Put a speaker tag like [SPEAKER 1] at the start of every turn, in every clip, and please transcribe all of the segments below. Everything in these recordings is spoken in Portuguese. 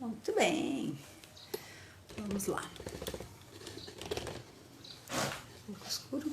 [SPEAKER 1] Muito bem. Vamos lá. Um pouco escuro.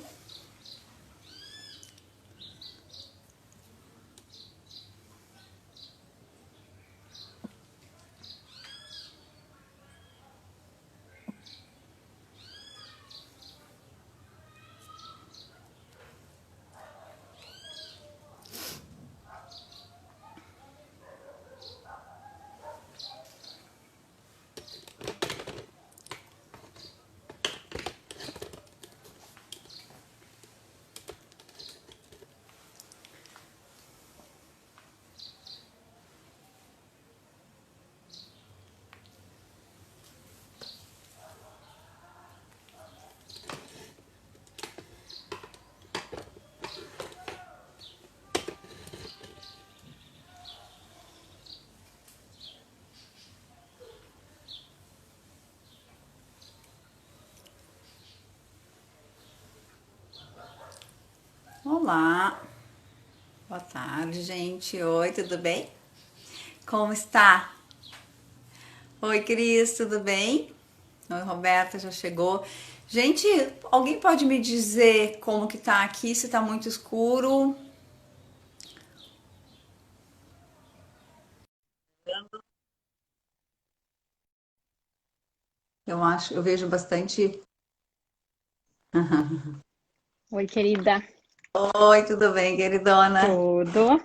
[SPEAKER 1] Olá, boa tarde, gente. Oi, tudo bem? Como está? Oi, Cris, tudo bem? Oi, Roberta, já chegou. Gente, alguém pode me dizer como que tá aqui, se tá muito escuro? Eu vejo bastante.
[SPEAKER 2] Oi, querida.
[SPEAKER 1] Oi, tudo bem, queridona?
[SPEAKER 2] Tudo?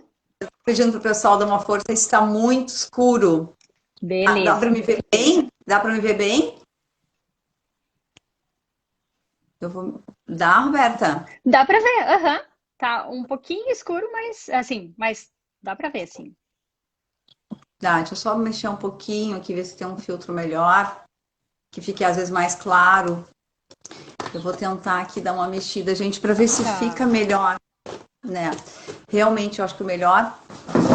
[SPEAKER 1] Pedindo pro pessoal dar uma força, está muito escuro. Dá para
[SPEAKER 2] Beleza.
[SPEAKER 1] me ver bem? Dá para me ver bem? Eu vou. Dá, Roberta?
[SPEAKER 2] Dá pra ver, aham. Tá um pouquinho escuro, mas assim, mas dá pra ver, sim.
[SPEAKER 1] Dá, deixa eu só mexer um pouquinho aqui, ver se tem um filtro melhor, que fique às vezes mais claro. Eu vou tentar aqui dar uma mexida, gente, para ver se
[SPEAKER 2] Tá.
[SPEAKER 1] fica melhor, né? Realmente, eu acho que o melhor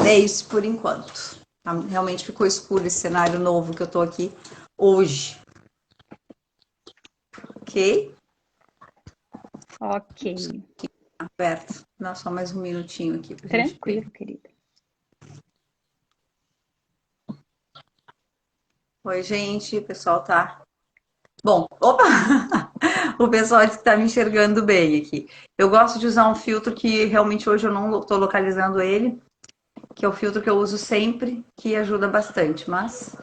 [SPEAKER 1] é isso por enquanto. Tá? Realmente ficou escuro esse cenário novo que eu tô aqui hoje, ok?
[SPEAKER 2] Ok.
[SPEAKER 1] Aberto. Dá só mais um minutinho aqui pra gente ver.
[SPEAKER 2] Tranquilo, querida.
[SPEAKER 1] Oi, gente, o pessoal tá. Bom, opa! O pessoal está me enxergando bem aqui. Eu gosto de usar um filtro que realmente hoje eu não estou localizando ele, que é o filtro que eu uso sempre, que ajuda bastante, mas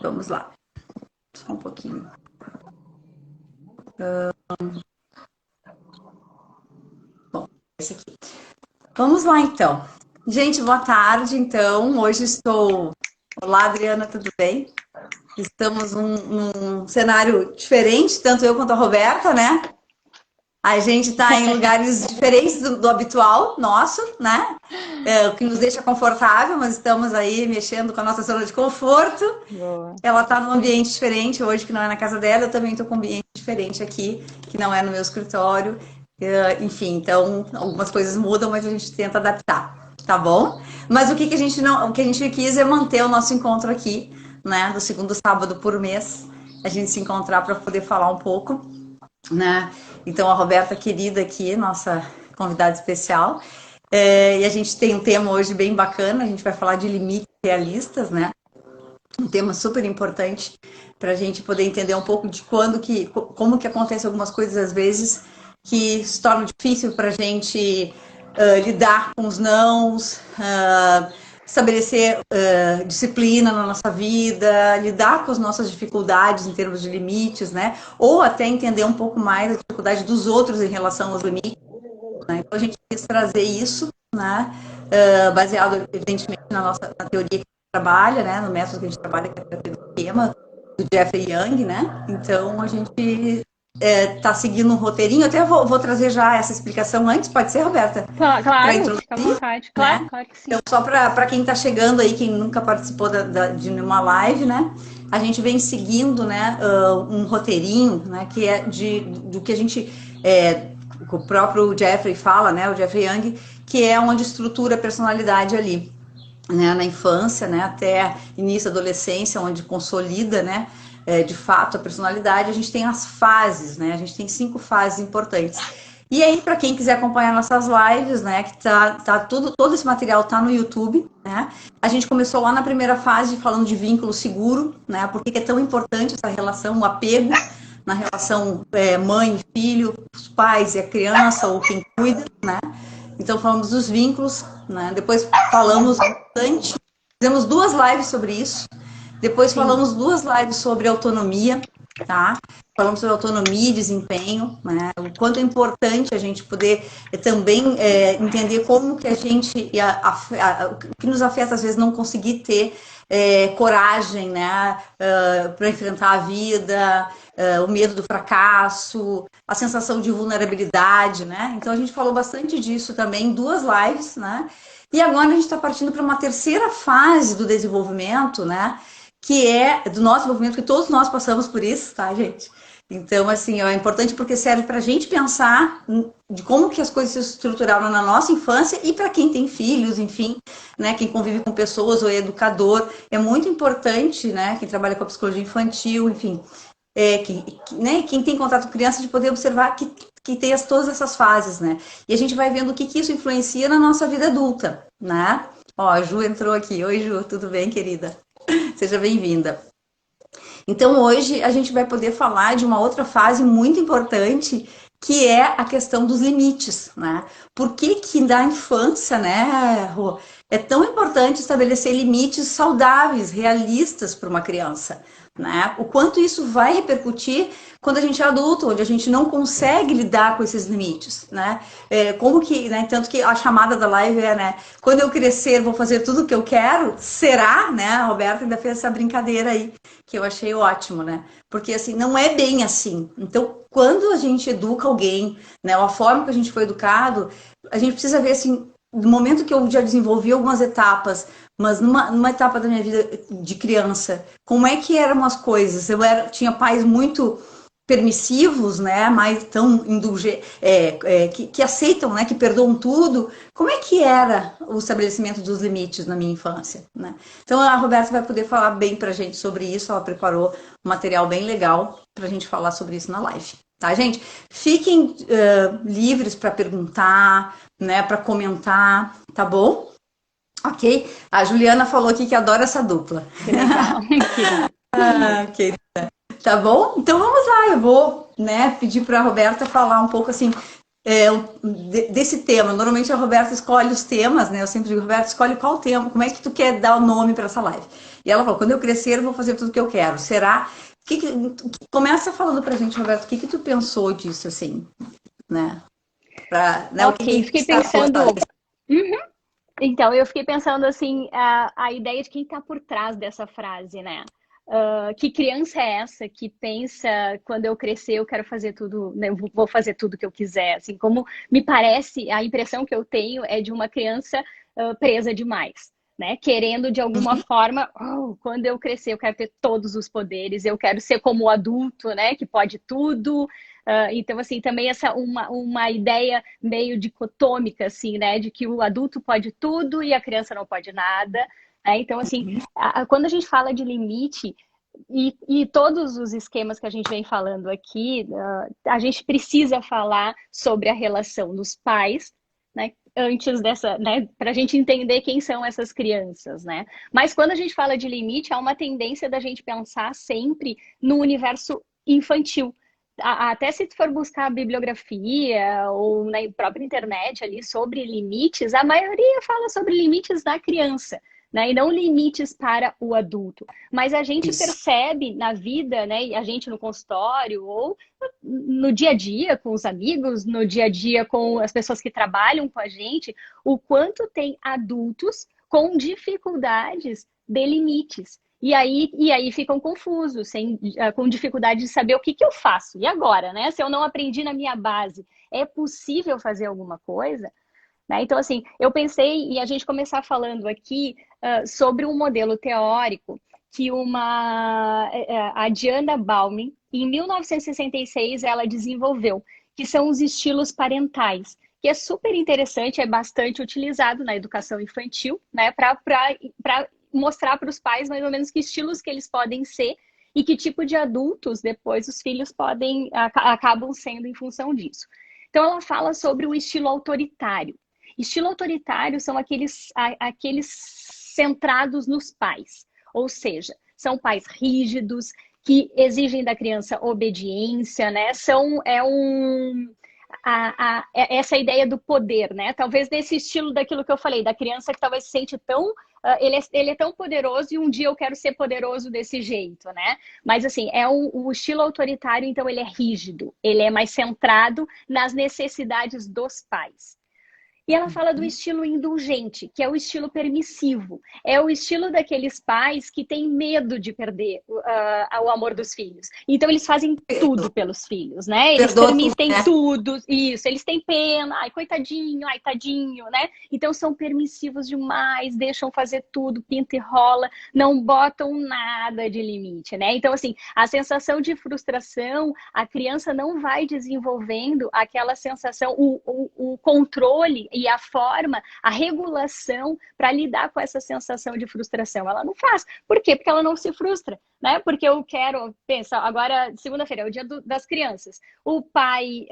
[SPEAKER 1] vamos lá. Só um pouquinho. Bom, esse aqui. Vamos lá então. Gente, boa tarde. Então, hoje estou. Olá, Adriana, tudo bem? Estamos num cenário diferente, tanto eu quanto a Roberta, né? A gente está em lugares diferentes do habitual nosso, né? O que nos deixa confortável, mas estamos aí mexendo com a nossa zona de conforto.
[SPEAKER 2] Boa.
[SPEAKER 1] Ela está num ambiente diferente hoje, que não é na casa dela, eu também estou com um ambiente diferente aqui, que não é no meu escritório. Enfim, então algumas coisas mudam, mas a gente tenta adaptar, tá bom? Mas o que a gente não, o que a gente quis é manter o nosso encontro aqui, né? Do segundo sábado por mês, a gente se encontrar para poder falar um pouco, né? Então a Roberta querida aqui, nossa convidada especial, e a gente tem um tema hoje bem bacana. A gente vai falar de limites realistas, né? Um tema super importante para a gente poder entender um pouco de como que acontece algumas coisas às vezes que se tornam difícil para a gente lidar com os nãos, estabelecer disciplina na nossa vida, lidar com as nossas dificuldades em termos de limites, né? Ou até entender um pouco mais a dificuldade dos outros em relação aos limites, né? Então a gente quis trazer isso, né? Baseado evidentemente na teoria que a gente trabalha, né? No método que a gente trabalha, que é a teoria do esquema, do Jeffrey Young, né? Então a gente está seguindo um roteirinho. Até vou trazer já essa explicação antes, pode ser, Roberta? Para
[SPEAKER 2] Claro, fica à
[SPEAKER 1] introduzir,
[SPEAKER 2] vontade. Claro,
[SPEAKER 1] né?
[SPEAKER 2] claro que
[SPEAKER 1] Então,
[SPEAKER 2] sim.
[SPEAKER 1] só para quem está chegando aí, quem nunca participou de uma live, né? A gente vem seguindo, né, um roteirinho, né, que é do que a gente, o próprio Jeffrey fala, né, o Jeffrey Young, que é onde estrutura a personalidade ali, né, na infância, né, até início da adolescência, onde consolida, né, de fato a personalidade. A gente tem as fases, né, a gente tem 5 fases importantes. E aí, para quem quiser acompanhar nossas lives, né, que todo esse material tá no YouTube, né? A gente começou lá na primeira fase falando de vínculo seguro, né? Por que é tão importante essa relação, o apego na relação mãe e filho, os pais e a criança ou quem cuida, né? Então falamos dos vínculos, né? Depois falamos bastante, fizemos 2 lives sobre isso. Depois
[SPEAKER 2] Sim.
[SPEAKER 1] falamos 2 lives sobre autonomia, tá? Falamos sobre autonomia e desempenho, né? O quanto é importante a gente poder também entender como que a gente, o que nos afeta às vezes não conseguir ter coragem, né? Para enfrentar a vida, o medo do fracasso, a sensação de vulnerabilidade, né? Então a gente falou bastante disso também em 2 lives, né? E agora a gente está partindo para uma terceira fase do desenvolvimento, né? Que é do nosso movimento, que todos nós passamos por isso, tá, gente? Então, assim, é importante porque serve para a gente pensar de como que as coisas se estruturaram na nossa infância e para quem tem filhos, enfim, né, quem convive com pessoas ou é educador, é muito importante, né, quem trabalha com a psicologia infantil, enfim, né, quem tem contato com criança, de poder observar que tem todas essas fases, né? E a gente vai vendo o que isso influencia na nossa vida adulta, né? Ó, a Ju entrou aqui. Oi, Ju, tudo bem, querida? Seja bem-vinda. Então, hoje a gente vai poder falar de uma outra fase muito importante, que é a questão dos limites, né? Por que que da infância, né, Rô, é tão importante estabelecer limites saudáveis, realistas para uma criança, né? O quanto isso vai repercutir quando a gente é adulto, onde a gente não consegue lidar com esses limites, né? Como que, né? Tanto que a chamada da live é, né? Quando eu crescer, vou fazer tudo o que eu quero? Será, né? A Roberta ainda fez essa brincadeira aí, que eu achei ótimo, né? Porque assim, não é bem assim. Então, quando a gente educa alguém, né, a forma que a gente foi educado, a gente precisa ver assim, no momento que eu já desenvolvi algumas etapas, mas numa etapa da minha vida de criança, como é que eram as coisas? Tinha pais muito permissivos, né, mais tão que aceitam, né, que perdoam tudo. Como é que era o estabelecimento dos limites na minha infância, né? Então a Roberta vai poder falar bem pra gente sobre isso, ela preparou um material bem legal pra gente falar sobre isso na live. Tá, gente? Fiquem livres para perguntar, né, para comentar, tá bom? Ok? A Juliana falou aqui que adora essa dupla.
[SPEAKER 2] Que legal.
[SPEAKER 1] Ok. Tá bom? Então vamos lá, eu vou, né, pedir para a Roberta falar um pouco assim desse tema. Normalmente a Roberta escolhe os temas, né? Eu sempre digo, Roberta, escolhe qual tema, como é que tu quer dar o nome para essa live? E ela falou, quando eu crescer, eu vou fazer tudo que eu quero. Será? Começa falando pra gente, Roberta, o que tu pensou disso, assim, né? O
[SPEAKER 2] Ok,
[SPEAKER 1] que
[SPEAKER 2] fiquei
[SPEAKER 1] está
[SPEAKER 2] pensando. Uhum. Então, eu fiquei pensando assim, a ideia de quem está por trás dessa frase, né? Que criança é essa que pensa, quando eu crescer, eu quero fazer tudo, né, eu vou fazer tudo que eu quiser? Assim, como me parece, a impressão que eu tenho é de uma criança presa demais, né? Querendo de alguma forma, quando eu crescer, eu quero ter todos os poderes, eu quero ser como o adulto, né? Que pode tudo. Então, assim, também uma ideia meio dicotômica, assim, né? De que o adulto pode tudo e a criança não pode nada. Né? Então, assim, quando a gente fala de limite, e todos os esquemas que a gente vem falando aqui, a gente precisa falar sobre a relação dos pais, né? Antes dessa, né? Para a gente entender quem são essas crianças, né? Mas quando a gente fala de limite, há uma tendência da gente pensar sempre no universo infantil. Até se tu for buscar bibliografia ou na própria internet ali sobre limites, a maioria fala sobre limites da criança, né? E não limites para o adulto. Mas a gente
[SPEAKER 1] Isso.
[SPEAKER 2] percebe na vida, né? A gente no consultório ou no dia a dia com os amigos, no dia a dia com as pessoas que trabalham com a gente, o quanto tem adultos com dificuldades de limites. E aí ficam confusos, com dificuldade de saber o que eu faço. E agora, né? Se eu não aprendi na minha base, é possível fazer alguma coisa? Né? Então, assim, eu pensei em a gente começar falando aqui sobre um modelo teórico que a Diana Bauman, em 1966, ela desenvolveu, que são os estilos parentais, que é super interessante, é bastante utilizado na educação infantil, né, para mostrar para os pais mais ou menos que estilos que eles podem ser e que tipo de adultos depois os filhos acabam sendo em função disso. Então, ela fala sobre o estilo autoritário. Estilo autoritário são aqueles centrados nos pais, ou seja, são pais rígidos, que exigem da criança obediência, né? Essa ideia do poder, né? Talvez nesse estilo daquilo que eu falei, da criança que talvez se sente tão... ele é tão poderoso e um dia eu quero ser poderoso desse jeito, né? Mas, assim, o estilo autoritário, então, ele é rígido. Ele é mais centrado nas necessidades dos pais. E ela fala do estilo indulgente, que é o estilo permissivo. É o estilo daqueles pais que têm medo de perder o amor dos filhos. Então, eles fazem tudo pelos filhos, né? Eles permitem tudo. Isso, eles têm pena. Ai, coitadinho, ai, tadinho, né? Então, são permissivos demais, deixam fazer tudo, pinta e rola, não botam nada de limite, né? Então, assim, a sensação de frustração, a criança não vai desenvolvendo aquela sensação, o controle e a forma, a regulação para lidar com essa sensação de frustração. Ela não faz. Por quê? Porque ela não se frustra, né? Porque eu quero, pensa, agora, segunda-feira é o dia das crianças. O pai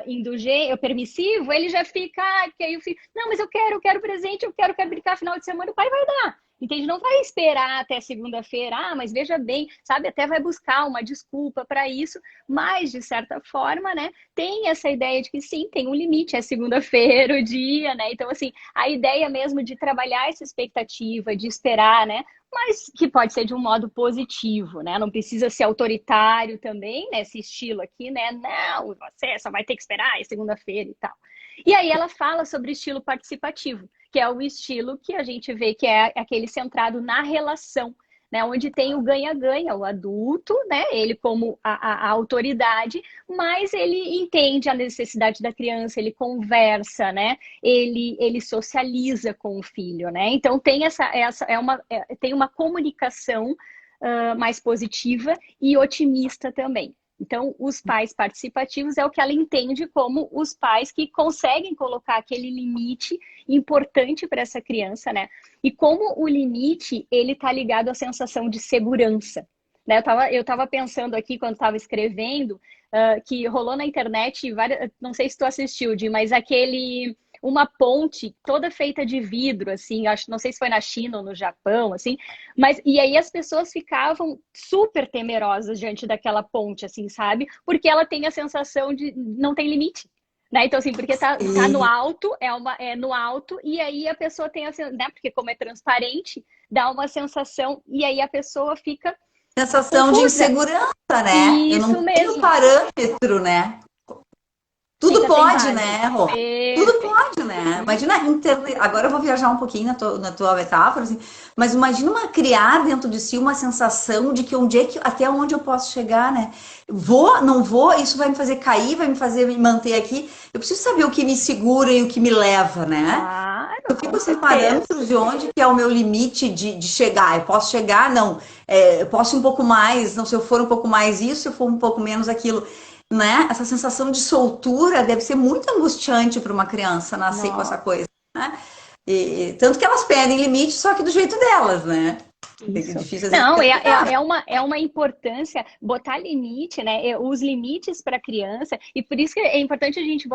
[SPEAKER 2] indulgente, permissivo, ele já fica, que aí o filho, não, mas eu quero presente, eu quero brincar final de semana, o pai vai dar. Entende? Não vai esperar até segunda-feira, mas veja bem, sabe? Até vai buscar uma desculpa para isso, mas, de certa forma, né? Tem essa ideia de que sim, tem um limite, é segunda-feira o dia, né? Então, assim, a ideia mesmo de trabalhar essa expectativa, de esperar, né? Mas que pode ser de um modo positivo, né? Não precisa ser autoritário também, né? Esse estilo aqui, né? Não, você só vai ter que esperar, é segunda-feira e tal. E aí ela fala sobre estilo participativo, que é o estilo que a gente vê que é aquele centrado na relação, né? Onde tem o ganha-ganha, o adulto, né? Ele como a autoridade, mas ele entende a necessidade da criança, ele conversa, né? Ele socializa com o filho, né? Então tem tem uma comunicação mais positiva e otimista também. Então, os pais participativos é o que ela entende como os pais que conseguem colocar aquele limite importante para essa criança, né? E como o limite, ele tá ligado à sensação de segurança, né? Eu tava pensando aqui, quando estava escrevendo, que rolou na internet, não sei se tu assistiu, Di, mas uma ponte toda feita de vidro, assim, não sei se foi na China ou no Japão, assim, mas e aí as pessoas ficavam super temerosas diante daquela ponte, assim, sabe? Porque ela tem a sensação de não tem limite, né? Então, assim, porque tá no alto, é no alto, e aí a pessoa tem a sensação, né? Porque como é transparente, dá uma sensação, e aí a pessoa fica
[SPEAKER 1] sensação confusa. De insegurança, né?
[SPEAKER 2] Isso
[SPEAKER 1] eu não
[SPEAKER 2] mesmo.
[SPEAKER 1] tenho parâmetro, né? Tudo pode, né, Rô? Tudo pode, né? Imagina, agora eu vou viajar um pouquinho na tua metáfora, assim, mas imagina criar dentro de si uma sensação de que até onde eu posso chegar, né? Vou, não vou, isso vai me fazer cair, vai me fazer me manter aqui. Eu preciso saber o que me segura e o que me leva, né?
[SPEAKER 2] Claro,
[SPEAKER 1] eu fico separando de onde que é o meu limite de chegar. Eu posso chegar, não. Eu posso ir um pouco mais, não, se eu for um pouco mais isso, se eu for um pouco menos aquilo. Né? Essa sensação de soltura deve ser muito angustiante para uma criança nascer com essa coisa, né? Tanto que elas pedem limite, só que do jeito delas, né?
[SPEAKER 2] Isso. Não, é uma importância botar limite, né? Os limites para a criança, e por isso que é importante a gente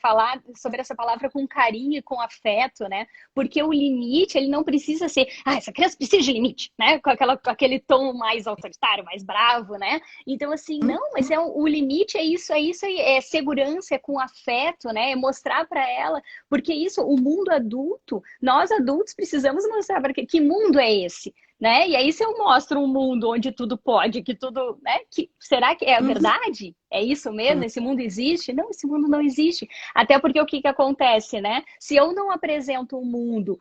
[SPEAKER 2] falar sobre essa palavra com carinho e com afeto, né? Porque o limite, ele não precisa ser, essa criança precisa de limite, né? Com aquele tom mais autoritário, mais bravo, né? Então, assim, não, mas o limite é isso aí, é segurança, é com afeto, né? É mostrar para ela, porque isso, o mundo adulto, nós adultos precisamos mostrar para que mundo é esse? Né? E aí se eu mostro um mundo onde tudo pode, que tudo, né? Será que é verdade? É isso mesmo? Esse mundo existe? Não, esse mundo não existe. Até porque o que acontece, né? Se eu não apresento um mundo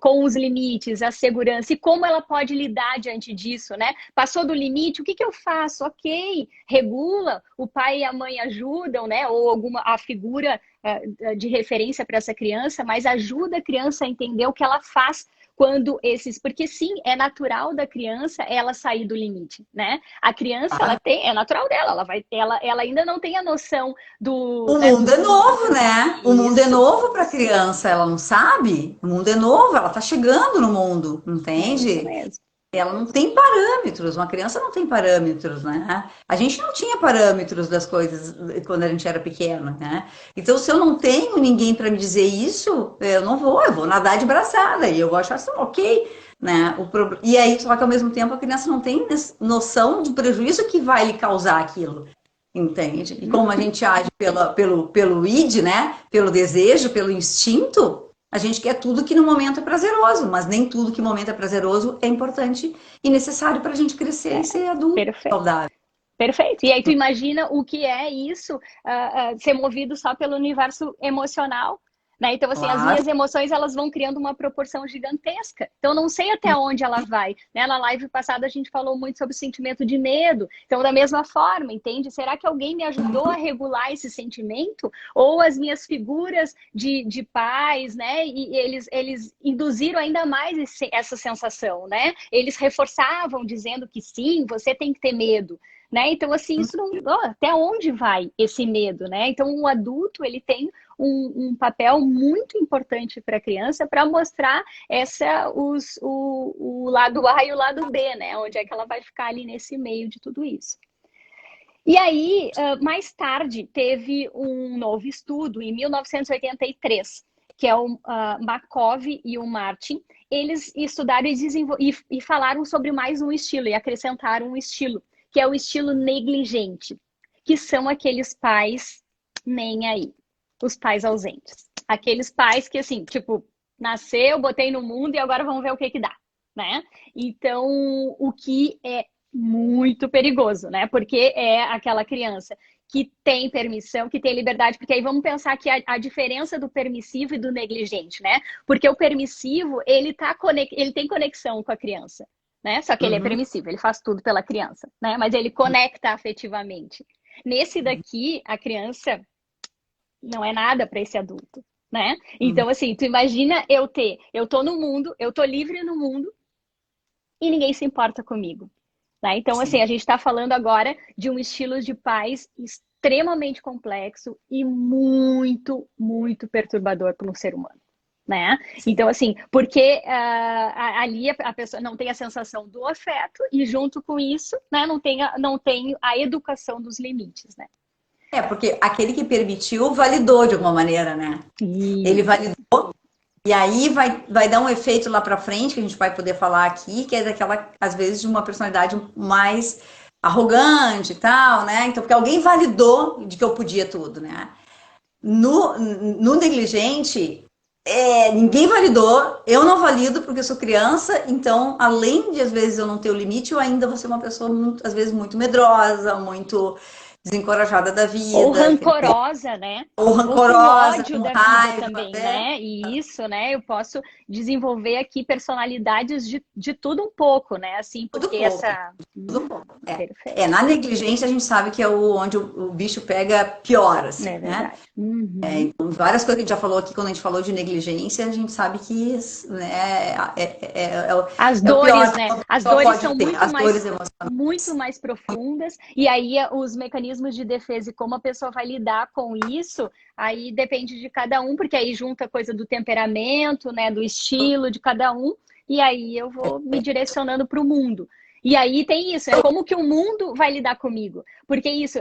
[SPEAKER 2] com os limites, a segurança e como ela pode lidar diante disso, né? Passou do limite, o que eu faço? Ok, regula, o pai e a mãe ajudam, né? Ou a figura de referência para essa criança, mas ajuda a criança a entender o que ela faz porque sim, é natural da criança ela sair do limite, né? A criança, é natural dela, ela ainda não tem a noção do...
[SPEAKER 1] O mundo é novo, né? O mundo é novo para a criança, ela não sabe. O mundo é novo, ela tá chegando no mundo, entende?
[SPEAKER 2] Isso mesmo.
[SPEAKER 1] ela não tem parâmetros, uma criança não tem parâmetros, né? A gente não tinha parâmetros das coisas quando a gente era pequena, né? Então, se eu não tenho ninguém para me dizer isso, eu vou nadar de braçada, e eu vou achar assim, ok, né? E aí, só que ao mesmo tempo a criança não tem noção do prejuízo que vai lhe causar aquilo. Entende? E como a gente age pelo id, né? Pelo desejo, pelo instinto, a gente quer tudo que no momento é prazeroso, mas nem tudo que no momento é prazeroso é importante e necessário para a gente crescer e ser adulto
[SPEAKER 2] Perfeito.
[SPEAKER 1] saudável.
[SPEAKER 2] Perfeito. E aí tu imagina o que é isso, ser movido só pelo universo emocional, né? Então, assim, as minhas emoções, elas vão criando uma proporção gigantesca. Então, eu não sei até onde ela vai, né? Na live passada, a gente falou muito sobre o sentimento de medo. Então, da mesma forma, entende? Será que alguém me ajudou a regular esse sentimento? Ou as minhas figuras de pais, né? E eles induziram ainda mais essa sensação, né? Eles reforçavam, dizendo que sim, você tem que ter medo. Né? Então, assim, isso não... até onde vai esse medo, né? Então, o adulto, ele tem um papel muito importante para a criança para mostrar o lado A e o lado B, né? Onde é que ela vai ficar ali nesse meio de tudo isso. E aí, mais tarde, teve um novo estudo, em 1983, que é o Markov e o Martin. Eles estudaram e falaram sobre mais um estilo, e acrescentaram um estilo, que é o estilo negligente, que são aqueles pais nem aí, os pais ausentes. Aqueles pais que, assim, tipo, nasceu, botei no mundo e agora vamos ver o que que dá, né? Então, o que é muito perigoso, né? Porque é aquela criança que tem permissão, que tem liberdade, porque aí vamos pensar que a diferença do permissivo e do negligente, né? Porque o permissivo, ele tem conexão com a criança, né? Só que ele é permissivo, ele faz tudo pela criança, né? Mas ele conecta afetivamente. Nesse daqui, a criança não é nada para esse adulto, né? Então, assim, tu imagina eu tô no mundo, eu tô livre no mundo e ninguém se importa comigo, né? Então, assim, a gente está falando agora de um estilo de paz extremamente complexo e muito, muito perturbador para um ser humano. Né? Então, assim, porque ali a pessoa não tem a sensação do afeto e junto com isso, né, não tem a educação dos limites, né?
[SPEAKER 1] Porque aquele que permitiu validou de alguma maneira, né? Ele validou e aí vai dar um efeito lá para frente que a gente vai poder falar aqui, que é daquela, às vezes, de uma personalidade mais arrogante e tal, né? Então, porque alguém validou de que eu podia tudo, né? No negligente, ninguém validou, eu não valido porque eu sou criança, então, além de às vezes eu não ter o limite, eu ainda vou ser uma pessoa, às vezes, muito medrosa, muito desencorajada da vida.
[SPEAKER 2] Ou rancorosa, né?
[SPEAKER 1] Ou rancorosa,
[SPEAKER 2] ódio
[SPEAKER 1] com
[SPEAKER 2] da
[SPEAKER 1] raiva,
[SPEAKER 2] vida também, né? E isso, né? Eu posso desenvolver aqui personalidades de tudo um pouco, né? Assim, porque
[SPEAKER 1] tudo pouco.
[SPEAKER 2] Perfeito.
[SPEAKER 1] Na negligência a gente sabe que é onde o bicho pega pior, assim,
[SPEAKER 2] é verdade.
[SPEAKER 1] né? Então, várias coisas que a gente já falou aqui, quando a gente falou de negligência, a gente sabe que né,
[SPEAKER 2] as dores,
[SPEAKER 1] pior,
[SPEAKER 2] né?
[SPEAKER 1] que
[SPEAKER 2] As dores são
[SPEAKER 1] muito
[SPEAKER 2] mais profundas, e aí os mecanismos de defesa e como a pessoa vai lidar com isso, aí depende de cada um, porque aí junta a coisa do temperamento, né? Do estilo de cada um, e aí eu vou me direcionando para o mundo. E aí tem isso, é como que o mundo vai lidar comigo. Porque isso,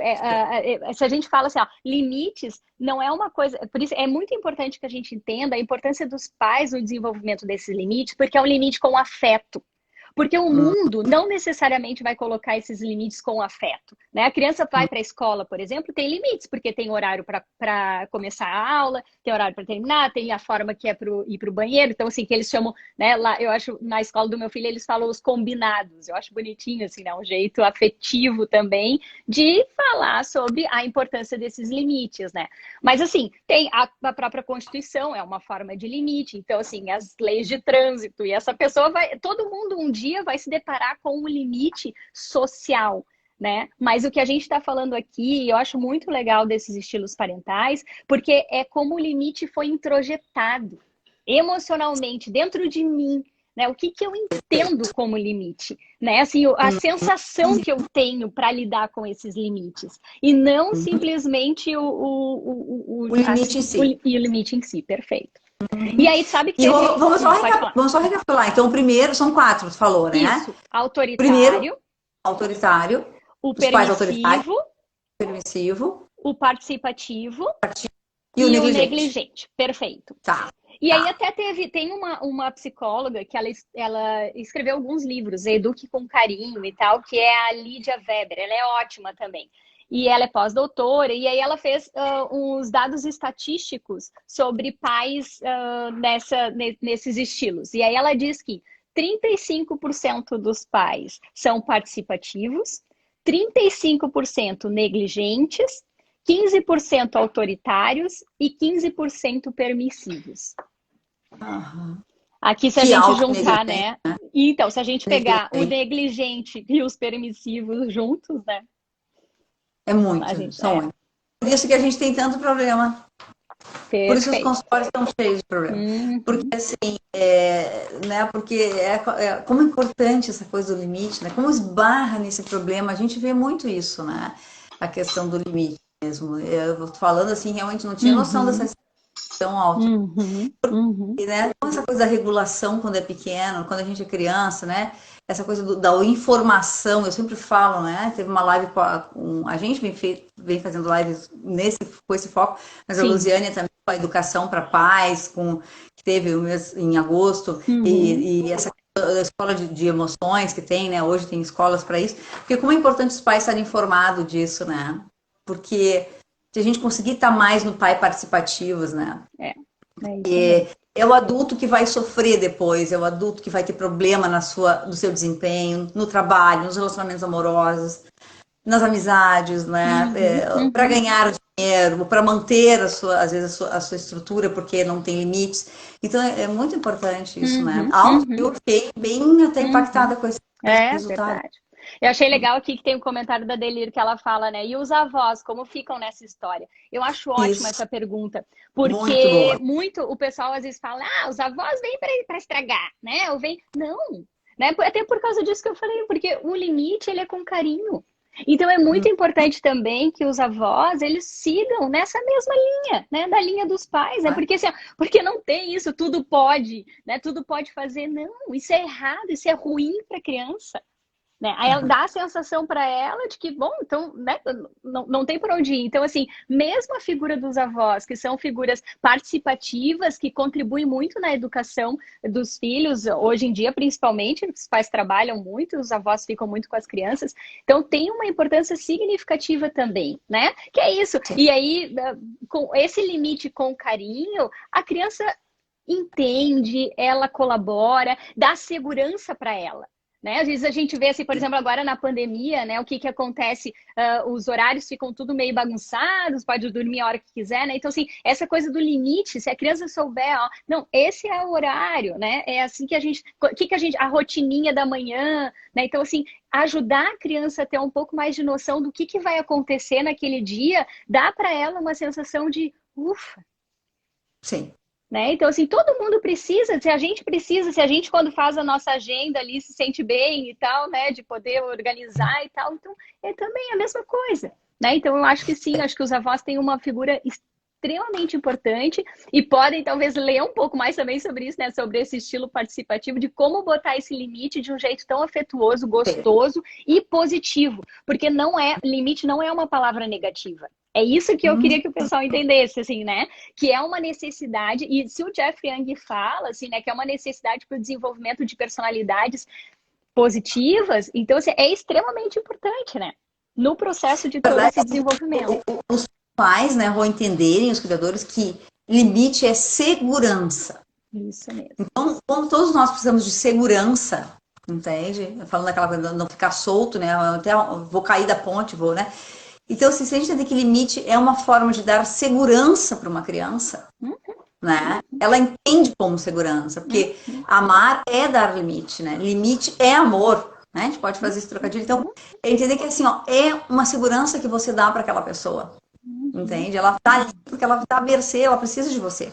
[SPEAKER 2] se a gente fala assim, ó, limites não é uma coisa... Por isso é muito importante que a gente entenda a importância dos pais no desenvolvimento desses limites, porque é um limite com afeto. Porque o mundo não necessariamente vai colocar esses limites com afeto, né? A criança vai para a escola, por exemplo, tem limites, porque tem horário para começar a aula, tem horário para terminar, tem a forma que é ir para o banheiro. Então, assim, que eles chamam, né? Lá, eu acho, na escola do meu filho, eles falam os combinados. Eu acho bonitinho, assim, né? Um jeito afetivo também de falar sobre a importância desses limites, né? Mas, assim, tem a própria Constituição, é uma forma de limite. Então, assim, as leis de trânsito, e essa pessoa vai... Todo mundo um dia vai se deparar com um limite social, né? Mas o que a gente está falando aqui, eu acho muito legal desses estilos parentais, porque é como o limite foi introjetado emocionalmente dentro de mim, né? O que eu entendo como limite, né? Assim, a sensação que eu tenho para lidar com esses limites e não simplesmente o
[SPEAKER 1] limite em si.
[SPEAKER 2] O limite em si, perfeito. E aí, sabe que
[SPEAKER 1] E
[SPEAKER 2] teve...
[SPEAKER 1] vamos só recapitular. Então, o primeiro, são 4, você falou, né?
[SPEAKER 2] Isso,
[SPEAKER 1] Primeiro,
[SPEAKER 2] autoritário,
[SPEAKER 1] autoritário,
[SPEAKER 2] o
[SPEAKER 1] os pais autoritários,
[SPEAKER 2] permissivo,
[SPEAKER 1] permissivo
[SPEAKER 2] o participativo
[SPEAKER 1] e o
[SPEAKER 2] e o
[SPEAKER 1] negligente.
[SPEAKER 2] negligente. Perfeito.
[SPEAKER 1] Tá,
[SPEAKER 2] E aí
[SPEAKER 1] tá.
[SPEAKER 2] até tem uma psicóloga que ela escreveu alguns livros, Eduque com Carinho e tal, que é a Lídia Weber. Ela é ótima também. E ela é pós-doutora, e aí ela fez uns dados estatísticos sobre pais nesses estilos. E aí ela diz que 35% dos pais são participativos, 35% negligentes, 15% autoritários e 15% permissivos.
[SPEAKER 1] Aham.
[SPEAKER 2] Aqui, se a
[SPEAKER 1] Que
[SPEAKER 2] gente
[SPEAKER 1] alto
[SPEAKER 2] juntar,
[SPEAKER 1] negligente,
[SPEAKER 2] né? Então, se a gente pegar o
[SPEAKER 1] negligente.
[SPEAKER 2] negligente e os permissivos juntos, né?
[SPEAKER 1] É
[SPEAKER 2] A
[SPEAKER 1] muito,
[SPEAKER 2] gente
[SPEAKER 1] são muito. Por isso que a gente tem tanto problema. Por isso os
[SPEAKER 2] perfeito.
[SPEAKER 1] consultórios estão cheios de problema. Porque
[SPEAKER 2] Uhum.
[SPEAKER 1] assim, né? Porque como é importante essa coisa do limite, né? Como esbarra nesse problema, a gente vê muito isso, né? A questão do limite mesmo. Eu tô falando assim, realmente não tinha noção dessa
[SPEAKER 2] Uhum.
[SPEAKER 1] tão alta.
[SPEAKER 2] Uhum. Uhum.
[SPEAKER 1] E, né, essa coisa da regulação quando é pequeno, quando a gente é criança, né? Essa coisa da informação, eu sempre falo, né? Teve uma live a gente vem fazendo lives com esse foco, mas a
[SPEAKER 2] Sim.
[SPEAKER 1] Luziane também com a educação para pais, que teve o mês em agosto,
[SPEAKER 2] Uhum.
[SPEAKER 1] e essa a escola de emoções que tem, né? Hoje tem escolas para isso, porque como é importante os pais estarem informados disso, né? Porque se a gente conseguir estar mais no pai participativos, né?
[SPEAKER 2] É isso mesmo.
[SPEAKER 1] É o adulto que vai sofrer depois, é o adulto que vai ter problema no seu desempenho, no trabalho, nos relacionamentos amorosos, nas amizades, né?
[SPEAKER 2] Uhum.
[SPEAKER 1] Para
[SPEAKER 2] Uhum.
[SPEAKER 1] ganhar dinheiro, para manter às vezes a sua estrutura, porque não tem limites. Então é muito importante isso, né?
[SPEAKER 2] Uhum.
[SPEAKER 1] Alto,
[SPEAKER 2] Uhum.
[SPEAKER 1] eu fiquei bem até
[SPEAKER 2] Uhum.
[SPEAKER 1] impactada com esse
[SPEAKER 2] É
[SPEAKER 1] resultado.
[SPEAKER 2] verdade. Eu achei legal aqui que tem um comentário da Delir que ela fala, né? E os avós, como ficam nessa história? Eu acho ótima
[SPEAKER 1] Isso,
[SPEAKER 2] essa pergunta,
[SPEAKER 1] muito
[SPEAKER 2] porque
[SPEAKER 1] boa.
[SPEAKER 2] muito o pessoal às vezes fala, os avós vêm para estragar, né? Ou vem. Não, né? Até por causa disso que eu falei, porque o limite ele é com carinho. Então é muito importante também que os avós eles sigam nessa mesma linha, né? Da linha dos pais, né? Porque, assim, porque não tem isso, tudo pode, né? Tudo pode fazer. Não, isso é errado, isso é ruim para a criança. Né? Aí ela dá a sensação para ela de que, bom, então, né, não tem por onde ir. Então, assim, mesmo a figura dos avós, que são figuras participativas, que contribuem muito na educação dos filhos, hoje em dia, principalmente, os pais trabalham muito, os avós ficam muito com as crianças, então tem uma importância significativa também, né? Que é isso. E aí, com esse limite com carinho, a criança entende, ela colabora, dá segurança para ela. Né? Às vezes a gente vê, assim, por exemplo, agora na pandemia, né, o que acontece? Os horários ficam tudo meio bagunçados, pode dormir a hora que quiser, né? Então, assim, essa coisa do limite, se a criança souber, ó, não, esse é o horário, né? É assim que a gente, a rotininha da manhã, né? Então, assim, ajudar a criança a ter um pouco mais de noção do que vai acontecer naquele dia, dá para ela uma sensação de ufa.
[SPEAKER 1] Sim.
[SPEAKER 2] Né? Então, assim, todo mundo precisa, se a gente, quando faz a nossa agenda ali, se sente bem e tal, né, de poder organizar e tal, então é também a mesma coisa, né? Então, eu acho que sim, acho que os avós têm uma figura extremamente importante e podem talvez ler um pouco mais também sobre isso, né, sobre esse estilo participativo, de como botar esse limite de um jeito tão afetuoso, gostoso e positivo, porque limite não é uma palavra negativa. É isso que eu queria que o pessoal entendesse, assim, né? Que é uma necessidade, e se o Jeff Young fala, assim, né, que é uma necessidade para o desenvolvimento de personalidades positivas, então, assim, é extremamente importante, né? No processo de
[SPEAKER 1] Na
[SPEAKER 2] todo
[SPEAKER 1] verdade,
[SPEAKER 2] esse desenvolvimento.
[SPEAKER 1] os pais, né, vão entenderem, os cuidadores, que limite é segurança.
[SPEAKER 2] Isso mesmo.
[SPEAKER 1] Então, como todos nós precisamos de segurança, entende? Falando daquela coisa de não ficar solto, né? Até vou cair da ponte, vou, né? Então, se a gente entender que limite é uma forma de dar segurança para uma criança, né? Ela entende como segurança, porque amar é dar limite, né? Limite é amor, né? A gente pode fazer esse trocadilho. Então, é entender que assim, ó, é uma segurança que você dá para aquela pessoa, entende? Ela tá ali porque ela tá à mercê, ela precisa de você,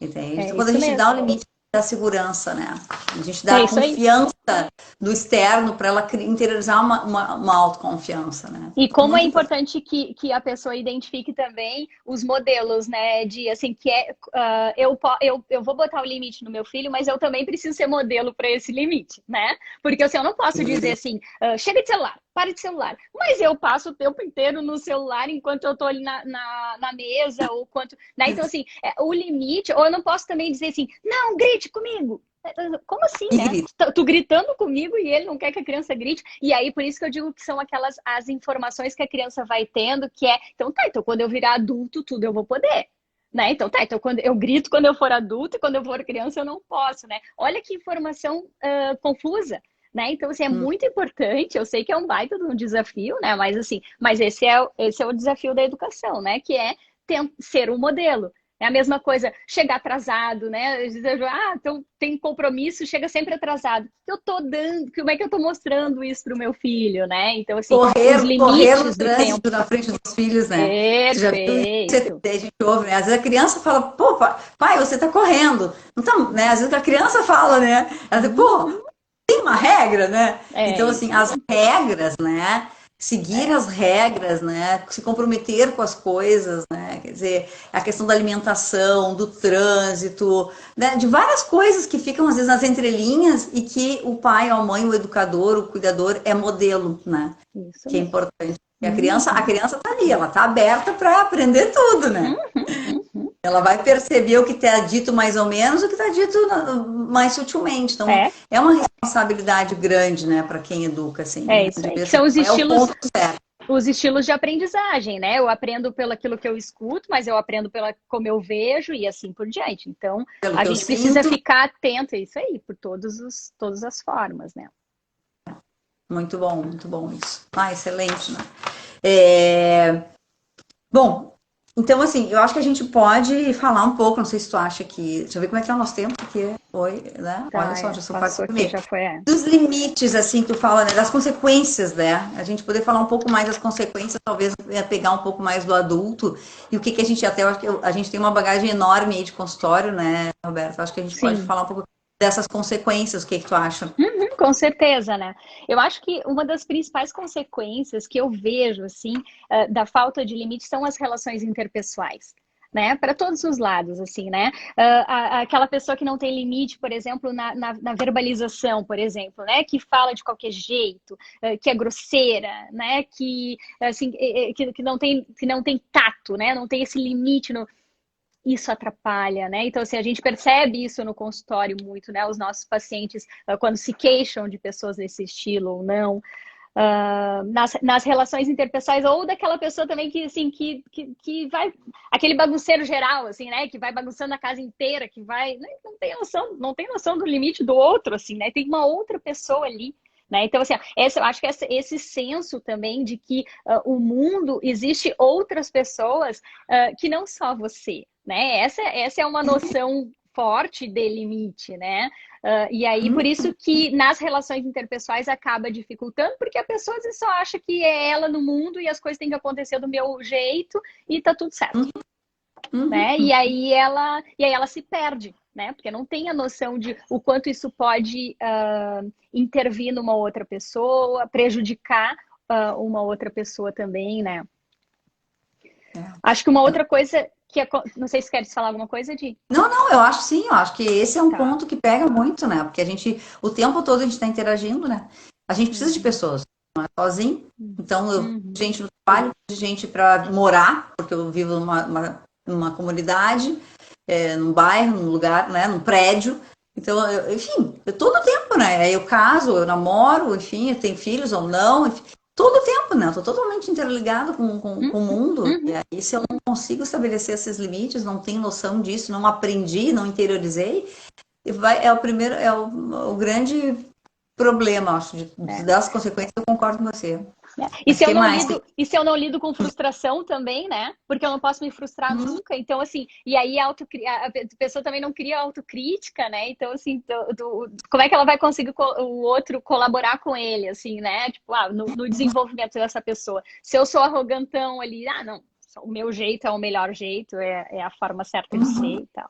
[SPEAKER 1] entende?
[SPEAKER 2] É
[SPEAKER 1] Então, quando a
[SPEAKER 2] isso
[SPEAKER 1] gente dá
[SPEAKER 2] mesmo.
[SPEAKER 1] o limite, dá segurança, né? A gente
[SPEAKER 2] É
[SPEAKER 1] dá
[SPEAKER 2] isso aí.
[SPEAKER 1] confiança do externo para ela interiorizar uma autoconfiança, né?
[SPEAKER 2] E
[SPEAKER 1] Então,
[SPEAKER 2] como é
[SPEAKER 1] muito importante.
[SPEAKER 2] importante que a pessoa identifique também os modelos, né? De assim, que é eu vou botar o limite no meu filho, mas eu também preciso ser modelo para esse limite, né? Porque assim, eu não posso dizer assim, chega de celular, para de celular. Mas eu passo o tempo inteiro no celular enquanto eu tô ali na mesa, ou quanto. Né? Então, assim, o limite, ou eu não posso também dizer assim, não, grite comigo. Como assim,
[SPEAKER 1] E
[SPEAKER 2] né?
[SPEAKER 1] grita.
[SPEAKER 2] Tu gritando comigo e ele não quer que a criança grite. E aí, por isso que eu digo que são aquelas as informações que a criança vai tendo, que é, então tá, então quando eu virar adulto, tudo eu vou poder. Né? Então tá, então quando eu grito quando eu for adulto e quando eu for criança eu não posso, né? Olha que informação confusa. Né? Então, assim, é muito importante, eu sei que é um baita de um desafio, né? Mas assim, mas esse é o desafio da educação, né? Que é ser um modelo. É a mesma coisa, chegar atrasado, né? Então tem compromisso, chega sempre atrasado. O que eu tô dando? Como é que eu tô mostrando isso pro meu filho, né? Então, assim, os
[SPEAKER 1] Correr no
[SPEAKER 2] limites do tempo.
[SPEAKER 1] trânsito na frente dos filhos, né? Você já viu isso?
[SPEAKER 2] Perfeito.
[SPEAKER 1] A gente ouve, né? Às vezes a criança fala, pô, pai, você tá correndo. Não tá, né? Às vezes a criança fala, né? Ela diz, pô, tem uma regra, né?
[SPEAKER 2] É
[SPEAKER 1] Então, assim,
[SPEAKER 2] isso
[SPEAKER 1] as
[SPEAKER 2] aí.
[SPEAKER 1] regras, né? Seguir
[SPEAKER 2] É.
[SPEAKER 1] as regras, né? Se comprometer com as coisas, né? Quer dizer, a questão da alimentação, do trânsito, né? De várias coisas que ficam, às vezes, nas entrelinhas e que o pai, a mãe, o educador, o cuidador é modelo, né?
[SPEAKER 2] Isso
[SPEAKER 1] Que é
[SPEAKER 2] mesmo.
[SPEAKER 1] importante. E a
[SPEAKER 2] Uhum,
[SPEAKER 1] criança tá ali, ela tá aberta para aprender tudo, né?
[SPEAKER 2] uhum.
[SPEAKER 1] Ela vai perceber o que está dito mais ou menos, o que está dito mais sutilmente. Então,
[SPEAKER 2] É,
[SPEAKER 1] é uma responsabilidade grande, né, para quem educa, assim,
[SPEAKER 2] é
[SPEAKER 1] né?
[SPEAKER 2] isso
[SPEAKER 1] De
[SPEAKER 2] aí.
[SPEAKER 1] ver
[SPEAKER 2] Que
[SPEAKER 1] assim,
[SPEAKER 2] são
[SPEAKER 1] qual é o ponto certo.
[SPEAKER 2] os estilos de aprendizagem, né? Eu aprendo pelo aquilo que eu escuto, mas eu aprendo pela como eu vejo e assim por diante. Então,
[SPEAKER 1] Pelo
[SPEAKER 2] a
[SPEAKER 1] que eu
[SPEAKER 2] gente precisa
[SPEAKER 1] sinto.
[SPEAKER 2] ficar atento a isso aí, por todas as formas, né?
[SPEAKER 1] Muito bom isso. Ah, excelente, né? É... Bom, então, assim, eu acho que a gente pode falar um pouco, não sei se tu acha que. Deixa eu ver como é que tá o nosso tempo aqui. Oi, né? Olha
[SPEAKER 2] Tá,
[SPEAKER 1] só, já sou quase
[SPEAKER 2] passou aqui,
[SPEAKER 1] comer.
[SPEAKER 2] já foi.
[SPEAKER 1] Dos limites, assim, que tu fala, né? Das consequências, né? A gente poder falar um pouco mais das consequências, talvez pegar um pouco mais do adulto e o que que a gente até, eu acho que a gente tem uma bagagem enorme aí de consultório, né, Roberto? Acho que a gente pode
[SPEAKER 2] Sim.
[SPEAKER 1] falar um pouco dessas consequências, o que que tu acha?
[SPEAKER 2] Com certeza, né? Eu acho que uma das principais consequências que eu vejo, assim, da falta de limite são as relações interpessoais. Né, para todos os lados, assim, né? Aquela pessoa que não tem limite, por exemplo, na verbalização, por exemplo, né? Que fala de qualquer jeito, que é grosseira, né? Que, assim, que não tem tato, né? Não tem esse limite no, isso atrapalha, né? Então, assim, a gente percebe isso no consultório muito, né? Os nossos pacientes, quando se queixam de pessoas desse estilo ou não, nas relações interpessoais, ou daquela pessoa também que, assim, que vai, aquele bagunceiro geral, assim, né? Que vai bagunçando a casa inteira, que vai, né? Não tem noção do limite do outro, assim, né? Tem uma outra pessoa ali. Né? Então, assim, eu acho que esse senso também de que o mundo existe outras pessoas que não só você, né? Essa é uma noção forte de limite, né? E aí, por isso que nas relações interpessoais acaba dificultando, porque a pessoa às vezes só acha que é ela no mundo e as coisas têm que acontecer do meu jeito e tá tudo certo, né? E aí ela se perde, né? Porque não tem a noção de o quanto isso pode intervir numa outra pessoa, prejudicar uma outra pessoa também, né? Acho que uma outra coisa não sei se queres falar alguma coisa, Di.
[SPEAKER 1] Não, não, eu acho sim, eu acho que esse é um
[SPEAKER 2] Tá.
[SPEAKER 1] ponto que pega muito, né? Porque a gente, o tempo todo a gente está interagindo, né? A gente precisa de
[SPEAKER 2] Uhum.
[SPEAKER 1] pessoas, não é sozinho. Então, eu
[SPEAKER 2] Uhum.
[SPEAKER 1] gente no trabalho, gente para morar, porque eu vivo numa comunidade, num bairro, num lugar, né? Num prédio. Então, enfim, eu todo tempo, né? Aí eu caso, eu namoro, enfim, eu tenho filhos ou não, enfim, todo o tempo, né? Eu tô totalmente interligado com o mundo. E
[SPEAKER 2] Uhum.
[SPEAKER 1] aí, se eu não consigo estabelecer esses limites, não tenho noção disso, não aprendi, não interiorizei, é o primeiro, o grande problema, acho,
[SPEAKER 2] É.
[SPEAKER 1] das consequências, eu concordo com você.
[SPEAKER 2] E
[SPEAKER 1] Mas
[SPEAKER 2] se eu
[SPEAKER 1] que
[SPEAKER 2] não
[SPEAKER 1] mais?
[SPEAKER 2] lido, e se eu não lido com frustração também, né? Porque eu não posso me frustrar nunca. Então, assim, e aí a pessoa também não cria autocrítica, né? Então, assim, como é que ela vai conseguir o outro colaborar com ele, assim, né? Tipo, no desenvolvimento dessa pessoa. Se eu sou arrogantão ali, não, o meu jeito é o melhor jeito, é a forma certa de ser e tal.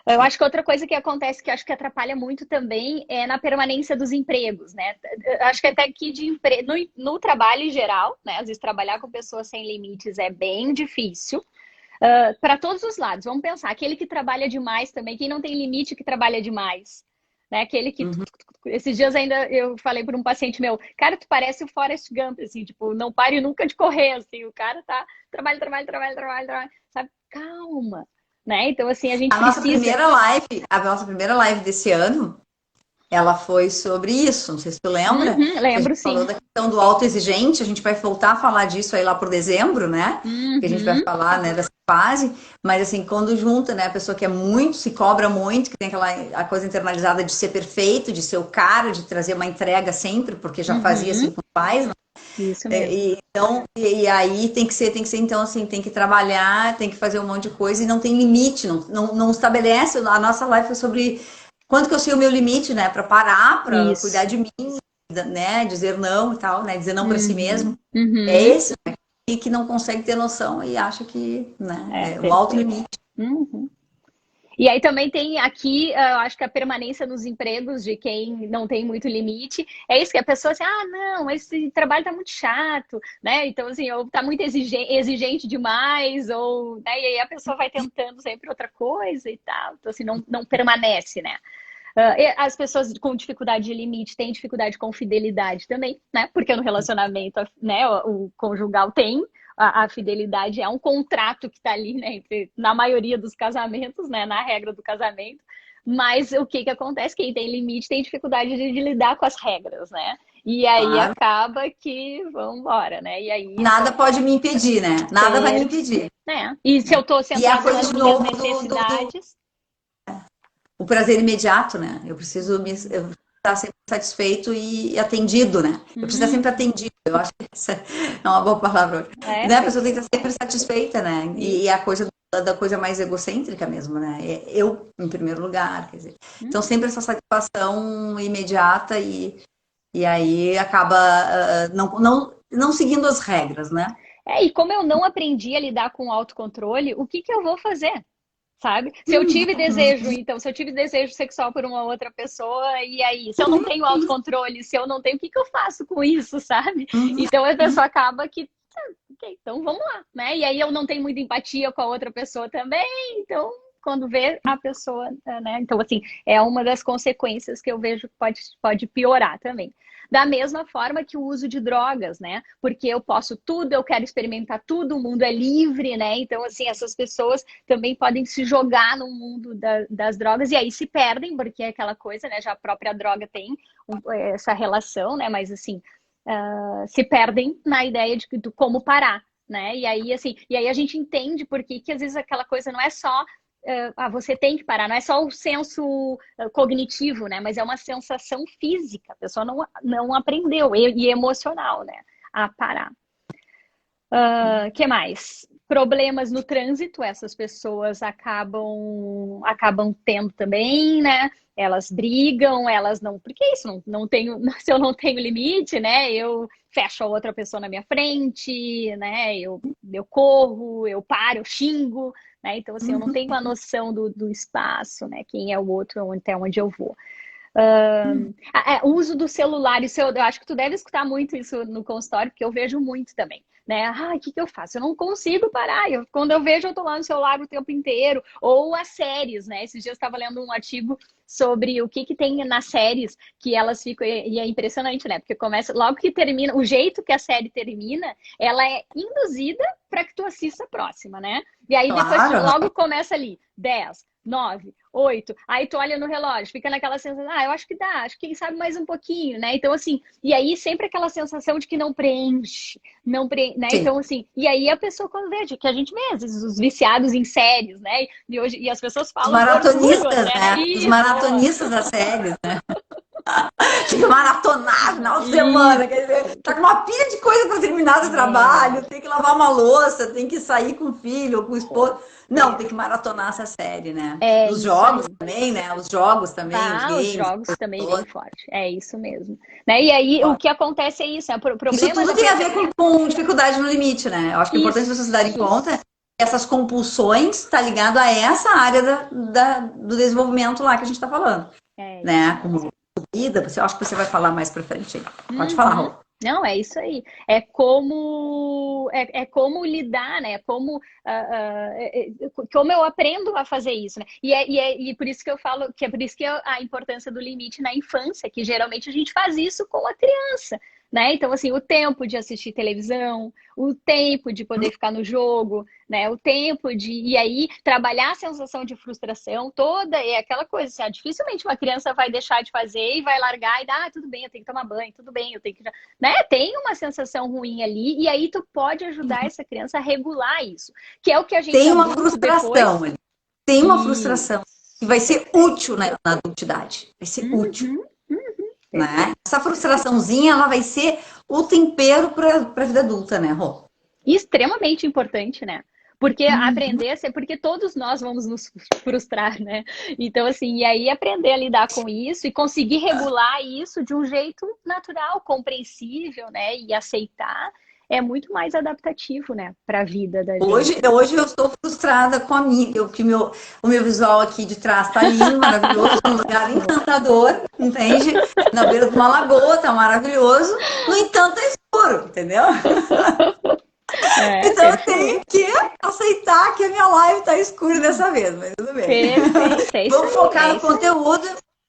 [SPEAKER 2] Eu acho que outra coisa que acontece, que eu acho que atrapalha muito também, é na permanência dos empregos, né? Eu acho que até aqui no trabalho em geral, né? Às vezes trabalhar com pessoas sem limites é bem difícil. Para todos os lados. Vamos pensar, aquele que trabalha demais também, quem não tem limite que trabalha demais. Né? Aquele que...
[SPEAKER 1] Uhum.
[SPEAKER 2] Esses dias ainda eu falei para um paciente meu, cara, tu parece o Forrest Gump, assim, tipo, não pare nunca de correr, assim, o cara tá, trabalha, sabe? Calma, né? Então, assim, a gente precisa...
[SPEAKER 1] A nossa primeira live desse ano, ela foi sobre isso, não sei se tu lembra,
[SPEAKER 2] Uhum,
[SPEAKER 1] que a
[SPEAKER 2] lembro,
[SPEAKER 1] gente falou
[SPEAKER 2] sim.
[SPEAKER 1] da questão do autoexigente, a gente vai voltar a falar disso aí lá por dezembro, né? Que a gente vai
[SPEAKER 2] Uhum,
[SPEAKER 1] falar, né, dessa fase, mas assim, quando junta, né, a pessoa que é muito, se cobra muito, que tem a coisa internalizada de ser perfeito, de ser o cara, de trazer uma entrega sempre, porque já fazia assim
[SPEAKER 2] uhum,
[SPEAKER 1] com os pais, né?
[SPEAKER 2] isso mesmo.
[SPEAKER 1] E aí tem que ser, então, assim, tem que trabalhar, tem que fazer um monte de coisa e não tem limite, não estabelece. A nossa live foi sobre quanto que eu sei o meu limite, né? Para parar, para cuidar
[SPEAKER 2] Isso.
[SPEAKER 1] de mim, né? Dizer não e tal, né? Dizer não para si
[SPEAKER 2] Uhum,
[SPEAKER 1] mesmo. É
[SPEAKER 2] uhum.
[SPEAKER 1] esse, né? E que não consegue ter noção e acha que,
[SPEAKER 2] É,
[SPEAKER 1] né? É o alto
[SPEAKER 2] perfeito.
[SPEAKER 1] limite.
[SPEAKER 2] Uhum. E aí também tem aqui, eu acho que a permanência nos empregos de quem não tem muito limite, é isso que a pessoa assim, ah, não, esse trabalho tá muito chato, né? Então, assim, ou tá muito exigente demais, ou, né? E aí a pessoa vai tentando sempre outra coisa e tal. Então, assim, não permanece, né? As pessoas com dificuldade de limite têm dificuldade com fidelidade também, né? Porque no relacionamento, né, o conjugal tem a fidelidade, é um contrato que está ali, né, na maioria dos casamentos, né, na regra do casamento. Mas o que acontece? Quem tem limite tem dificuldade de lidar com as regras, né? E aí
[SPEAKER 1] Claro.
[SPEAKER 2] acaba que vamos embora, né? E aí
[SPEAKER 1] Nada pode me impedir, né? Nada vai me
[SPEAKER 2] per...
[SPEAKER 1] impedir.
[SPEAKER 2] né? E se eu estou
[SPEAKER 1] E é a
[SPEAKER 2] centrado
[SPEAKER 1] coisa
[SPEAKER 2] nas
[SPEAKER 1] de
[SPEAKER 2] minhas
[SPEAKER 1] novo do
[SPEAKER 2] necessidades,
[SPEAKER 1] o prazer imediato, né? Eu preciso eu estar sempre satisfeito e atendido, né? Eu preciso estar sempre
[SPEAKER 2] uhum,
[SPEAKER 1] atendido. Eu acho que essa é uma boa palavra.
[SPEAKER 2] é,
[SPEAKER 1] Né? A
[SPEAKER 2] tem
[SPEAKER 1] pessoa
[SPEAKER 2] que
[SPEAKER 1] tem que
[SPEAKER 2] ser.
[SPEAKER 1] estar sempre satisfeita, né? E
[SPEAKER 2] Isso.
[SPEAKER 1] a coisa da coisa mais egocêntrica mesmo, né? Eu em primeiro lugar, quer dizer. Então
[SPEAKER 2] Uhum.
[SPEAKER 1] sempre essa satisfação imediata e aí acaba não seguindo as regras, né?
[SPEAKER 2] E como eu não aprendi a lidar com o autocontrole, o que eu vou fazer? Sabe? Se eu tive desejo, então, se eu tive desejo sexual por uma outra pessoa, e aí? Se eu não tenho autocontrole, se eu não tenho, o que eu faço com isso, sabe? Então a pessoa acaba que, ok, então vamos lá, né? E aí eu não tenho muita empatia com a outra pessoa também, então quando vê a pessoa, né? Então, assim, é uma das consequências que eu vejo que pode piorar também. Da mesma forma que o uso de drogas, né? Porque eu posso tudo, eu quero experimentar tudo, o mundo é livre, né? Então, assim, essas pessoas também podem se jogar no mundo das drogas e aí se perdem, porque é aquela coisa, né? Já a própria droga tem essa relação, né? Mas, assim, se perdem na ideia de como parar, né? E aí, assim, e aí a gente entende por que às vezes aquela coisa não é só você tem que parar, não é só o senso cognitivo, né? Mas é uma sensação física, a pessoa não aprendeu, e emocional, né? A parar. Que mais? Problemas no trânsito, essas pessoas acabam tendo também, né? Elas brigam, elas não. Porque é isso, não tenho, se eu não tenho limite, né? Eu fecho a outra pessoa na minha frente, né? Eu corro, eu paro, eu xingo, né? Então, assim, eu não tenho a noção do espaço, né? Quem é o outro, até onde eu vou. O uso do celular, isso eu acho que tu deve escutar muito isso no consultório, porque eu vejo muito também, né? O que eu faço? Eu não consigo parar. Quando eu vejo, eu tô lá no celular o tempo inteiro. Ou as séries, né? Esses dias eu estava lendo um artigo sobre o que tem nas séries que elas ficam. E é impressionante, né? Porque começa, logo que termina, o jeito que a série termina, ela é induzida para que tu assista a próxima, né? E aí depois
[SPEAKER 1] Claro.
[SPEAKER 2] logo começa ali, 10, 9, 8. Aí tu olha no relógio, fica naquela sensação, eu acho que dá, acho que quem sabe mais um pouquinho, né? Então, assim, e aí sempre aquela sensação de que não preenche, né?
[SPEAKER 1] Sim.
[SPEAKER 2] Então, assim, e aí a pessoa quando veja, que a gente vê, às vezes, os viciados em séries, né? E as pessoas
[SPEAKER 1] Os
[SPEAKER 2] falam com orgulho
[SPEAKER 1] maratonistas,
[SPEAKER 2] até, né?
[SPEAKER 1] né? Os
[SPEAKER 2] Isso, boa.
[SPEAKER 1] maratonistas das séries, né? Tem que maratonar final de semana, quer dizer,
[SPEAKER 2] Isso.
[SPEAKER 1] tá com uma pilha de coisa para terminar do
[SPEAKER 2] É,
[SPEAKER 1] trabalho, tem que lavar uma louça, tem que sair com o filho ou com o esposo. Não, tem que maratonar essa série, né? Os
[SPEAKER 2] isso
[SPEAKER 1] jogos
[SPEAKER 2] aí.
[SPEAKER 1] também, né? Os jogos também, os
[SPEAKER 2] Os
[SPEAKER 1] games,
[SPEAKER 2] jogos também vem
[SPEAKER 1] todas.
[SPEAKER 2] forte. É isso mesmo. Né? E aí o que acontece é isso, o
[SPEAKER 1] Isso
[SPEAKER 2] problema
[SPEAKER 1] tudo
[SPEAKER 2] da
[SPEAKER 1] tem a
[SPEAKER 2] pessoa.
[SPEAKER 1] ver com dificuldade no limite, né? Eu acho que é importante vocês darem
[SPEAKER 2] Isso.
[SPEAKER 1] conta essas compulsões tá ligado a essa área do desenvolvimento lá que a gente tá falando, né? Como vida, eu acho que você vai falar mais pra frente aí. Pode falar, Rô.
[SPEAKER 2] Não, é isso aí. É como lidar, né? Como eu aprendo a fazer isso, né? E por isso que eu falo que é por isso que a importância do limite na infância, que geralmente a gente faz isso com a criança, né? Então, assim, o tempo de assistir televisão, o tempo de poder ficar no jogo, né? O tempo de... E aí, trabalhar a sensação de frustração toda é aquela coisa, assim, dificilmente uma criança vai deixar de fazer e vai largar e dar, tudo bem, eu tenho que tomar banho, tudo bem, eu tenho que... Né? Tem uma sensação ruim ali, e aí tu pode ajudar essa criança a regular isso, que é o que a gente
[SPEAKER 1] tem uma frustração
[SPEAKER 2] depois...
[SPEAKER 1] ali. Tem uma frustração que vai ser útil na adultidade. Vai ser útil. Né? Essa frustraçãozinha, ela vai ser o tempero para a vida adulta, né, Rô?
[SPEAKER 2] Extremamente importante, né? Porque aprender a ser, porque todos nós vamos nos frustrar, né? Então, assim, e aí aprender a lidar com isso e conseguir regular isso de um jeito natural, compreensível, né? E aceitar é muito mais adaptativo, né? Para a vida da gente.
[SPEAKER 1] Hoje eu estou frustrada com a minha, que o meu visual aqui de trás tá lindo, maravilhoso, num lugar encantador, entende? Na beira de uma lagoa, tá maravilhoso. No entanto, é escuro, entendeu? Então eu tenho que aceitar que a minha live tá escura dessa vez, mas tudo bem.
[SPEAKER 2] Perfeito,
[SPEAKER 1] vamos focar no conteúdo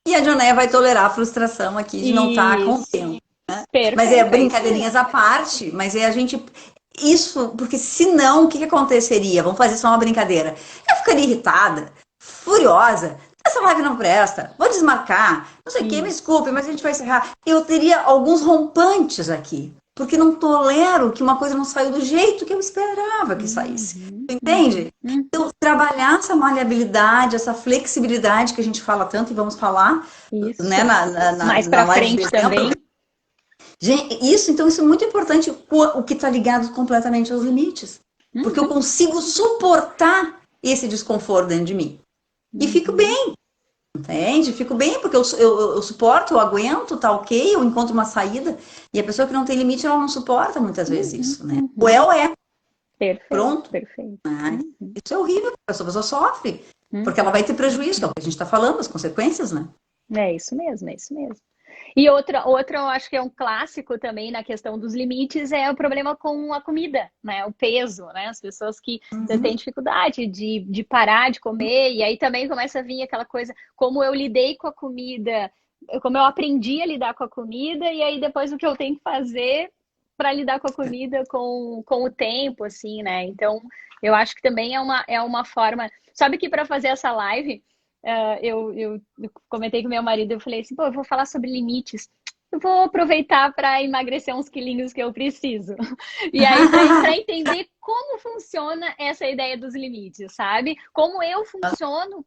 [SPEAKER 1] e a Jonéia vai tolerar a frustração aqui de não estar com o tempo. Né? Mas brincadeirinhas à parte, mas a gente... Isso, porque senão, o que aconteceria? Vamos fazer só uma brincadeira. Eu ficaria irritada, furiosa. Essa live não presta, vou desmarcar, não sei o que, me desculpe, mas a gente vai encerrar. Eu teria alguns rompantes aqui. Porque não tolero que uma coisa não saiu do jeito que eu esperava que saísse. Entende? Então, trabalhar essa maleabilidade, essa flexibilidade que a gente fala tanto e vamos falar,
[SPEAKER 2] isso.
[SPEAKER 1] Né,
[SPEAKER 2] mais pra frente também.
[SPEAKER 1] Gente, então isso é muito importante, o que está ligado completamente aos limites. Porque eu consigo suportar esse desconforto dentro de mim. E fico bem. Entende? Fico bem, porque eu suporto, eu aguento, tá ok, eu encontro uma saída. E a pessoa que não tem limite, ela não suporta muitas vezes isso, né? Ou é.
[SPEAKER 2] Perfeito,
[SPEAKER 1] pronto.
[SPEAKER 2] Perfeito.
[SPEAKER 1] Né? Isso é horrível, a pessoa sofre. Porque ela vai ter prejuízo, que é o que a gente está falando, as consequências, né?
[SPEAKER 2] É isso mesmo, é isso mesmo. E outra, eu acho que é um clássico também na questão dos limites, é o problema com a comida, né? O peso, né? As pessoas que têm dificuldade de parar de comer, e aí também começa a vir aquela coisa, como eu lidei com a comida, como eu aprendi a lidar com a comida, e aí depois o que eu tenho que fazer para lidar com a comida com o tempo, assim, né? Então, eu acho que também é uma forma... Sabe que para fazer essa live... eu comentei com meu marido, eu falei assim, eu vou falar sobre limites. Eu vou aproveitar para emagrecer uns quilinhos que eu preciso. E aí, para entender como funciona essa ideia dos limites, sabe? Como eu funciono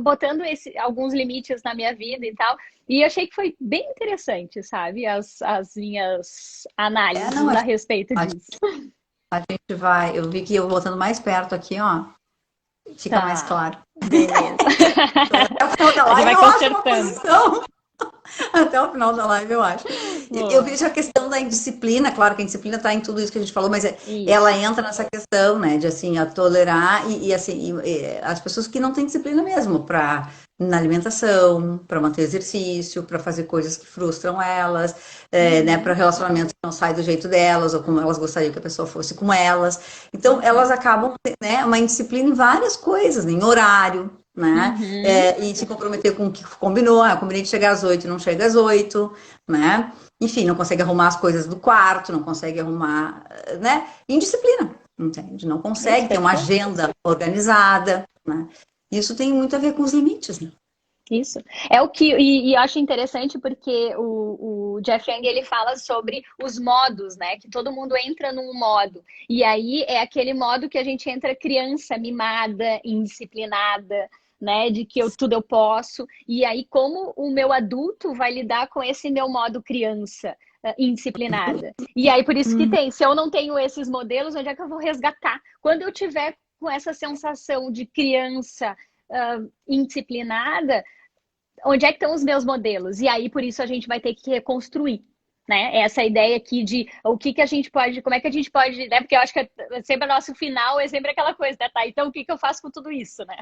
[SPEAKER 2] botando alguns limites na minha vida e tal. E achei que foi bem interessante, sabe? As minhas análises a respeito disso.
[SPEAKER 1] A gente vai... Eu vi que eu botando mais perto aqui, ó. Fica mais claro.
[SPEAKER 2] Beleza.
[SPEAKER 1] Até o final da live
[SPEAKER 2] vai consertando.
[SPEAKER 1] Até o final da live, eu acho. Eu vejo a questão da indisciplina, claro que a indisciplina está em tudo isso que a gente falou, mas ela entra nessa questão, né, de assim, a tolerar as pessoas que não têm disciplina mesmo, na alimentação, para manter exercício, para fazer coisas que frustram elas, né, para relacionamentos que não saem do jeito delas, ou como elas gostariam que a pessoa fosse com elas. Então, elas acabam, né, uma indisciplina em várias coisas, né, em horário, né? E se comprometer com o que combinou, eu combinei de chegar às 8 e não chega às 8, né? Enfim, não consegue arrumar as coisas do quarto, não consegue arrumar, né? Indisciplina, entende? Não consegue ter uma agenda organizada, né? Isso tem muito a ver com os limites, né?
[SPEAKER 2] Isso. É o que... E eu acho interessante porque o Jeff Young, ele fala sobre os modos, né? Que todo mundo entra num modo. E aí é aquele modo que a gente entra criança, mimada, indisciplinada, né? De que tudo eu posso. E aí como o meu adulto vai lidar com esse meu modo criança indisciplinada? E aí por isso que se eu não tenho esses modelos, onde é que eu vou resgatar? Quando eu tiver com essa sensação de criança indisciplinada, onde é que estão os meus modelos? E aí, por isso, a gente vai ter que reconstruir, né? Essa ideia aqui de o que que a gente pode, como é que a gente pode, né? Porque eu acho que sempre o nosso final é sempre aquela coisa, né? Tá, então o que que eu faço com tudo isso, né?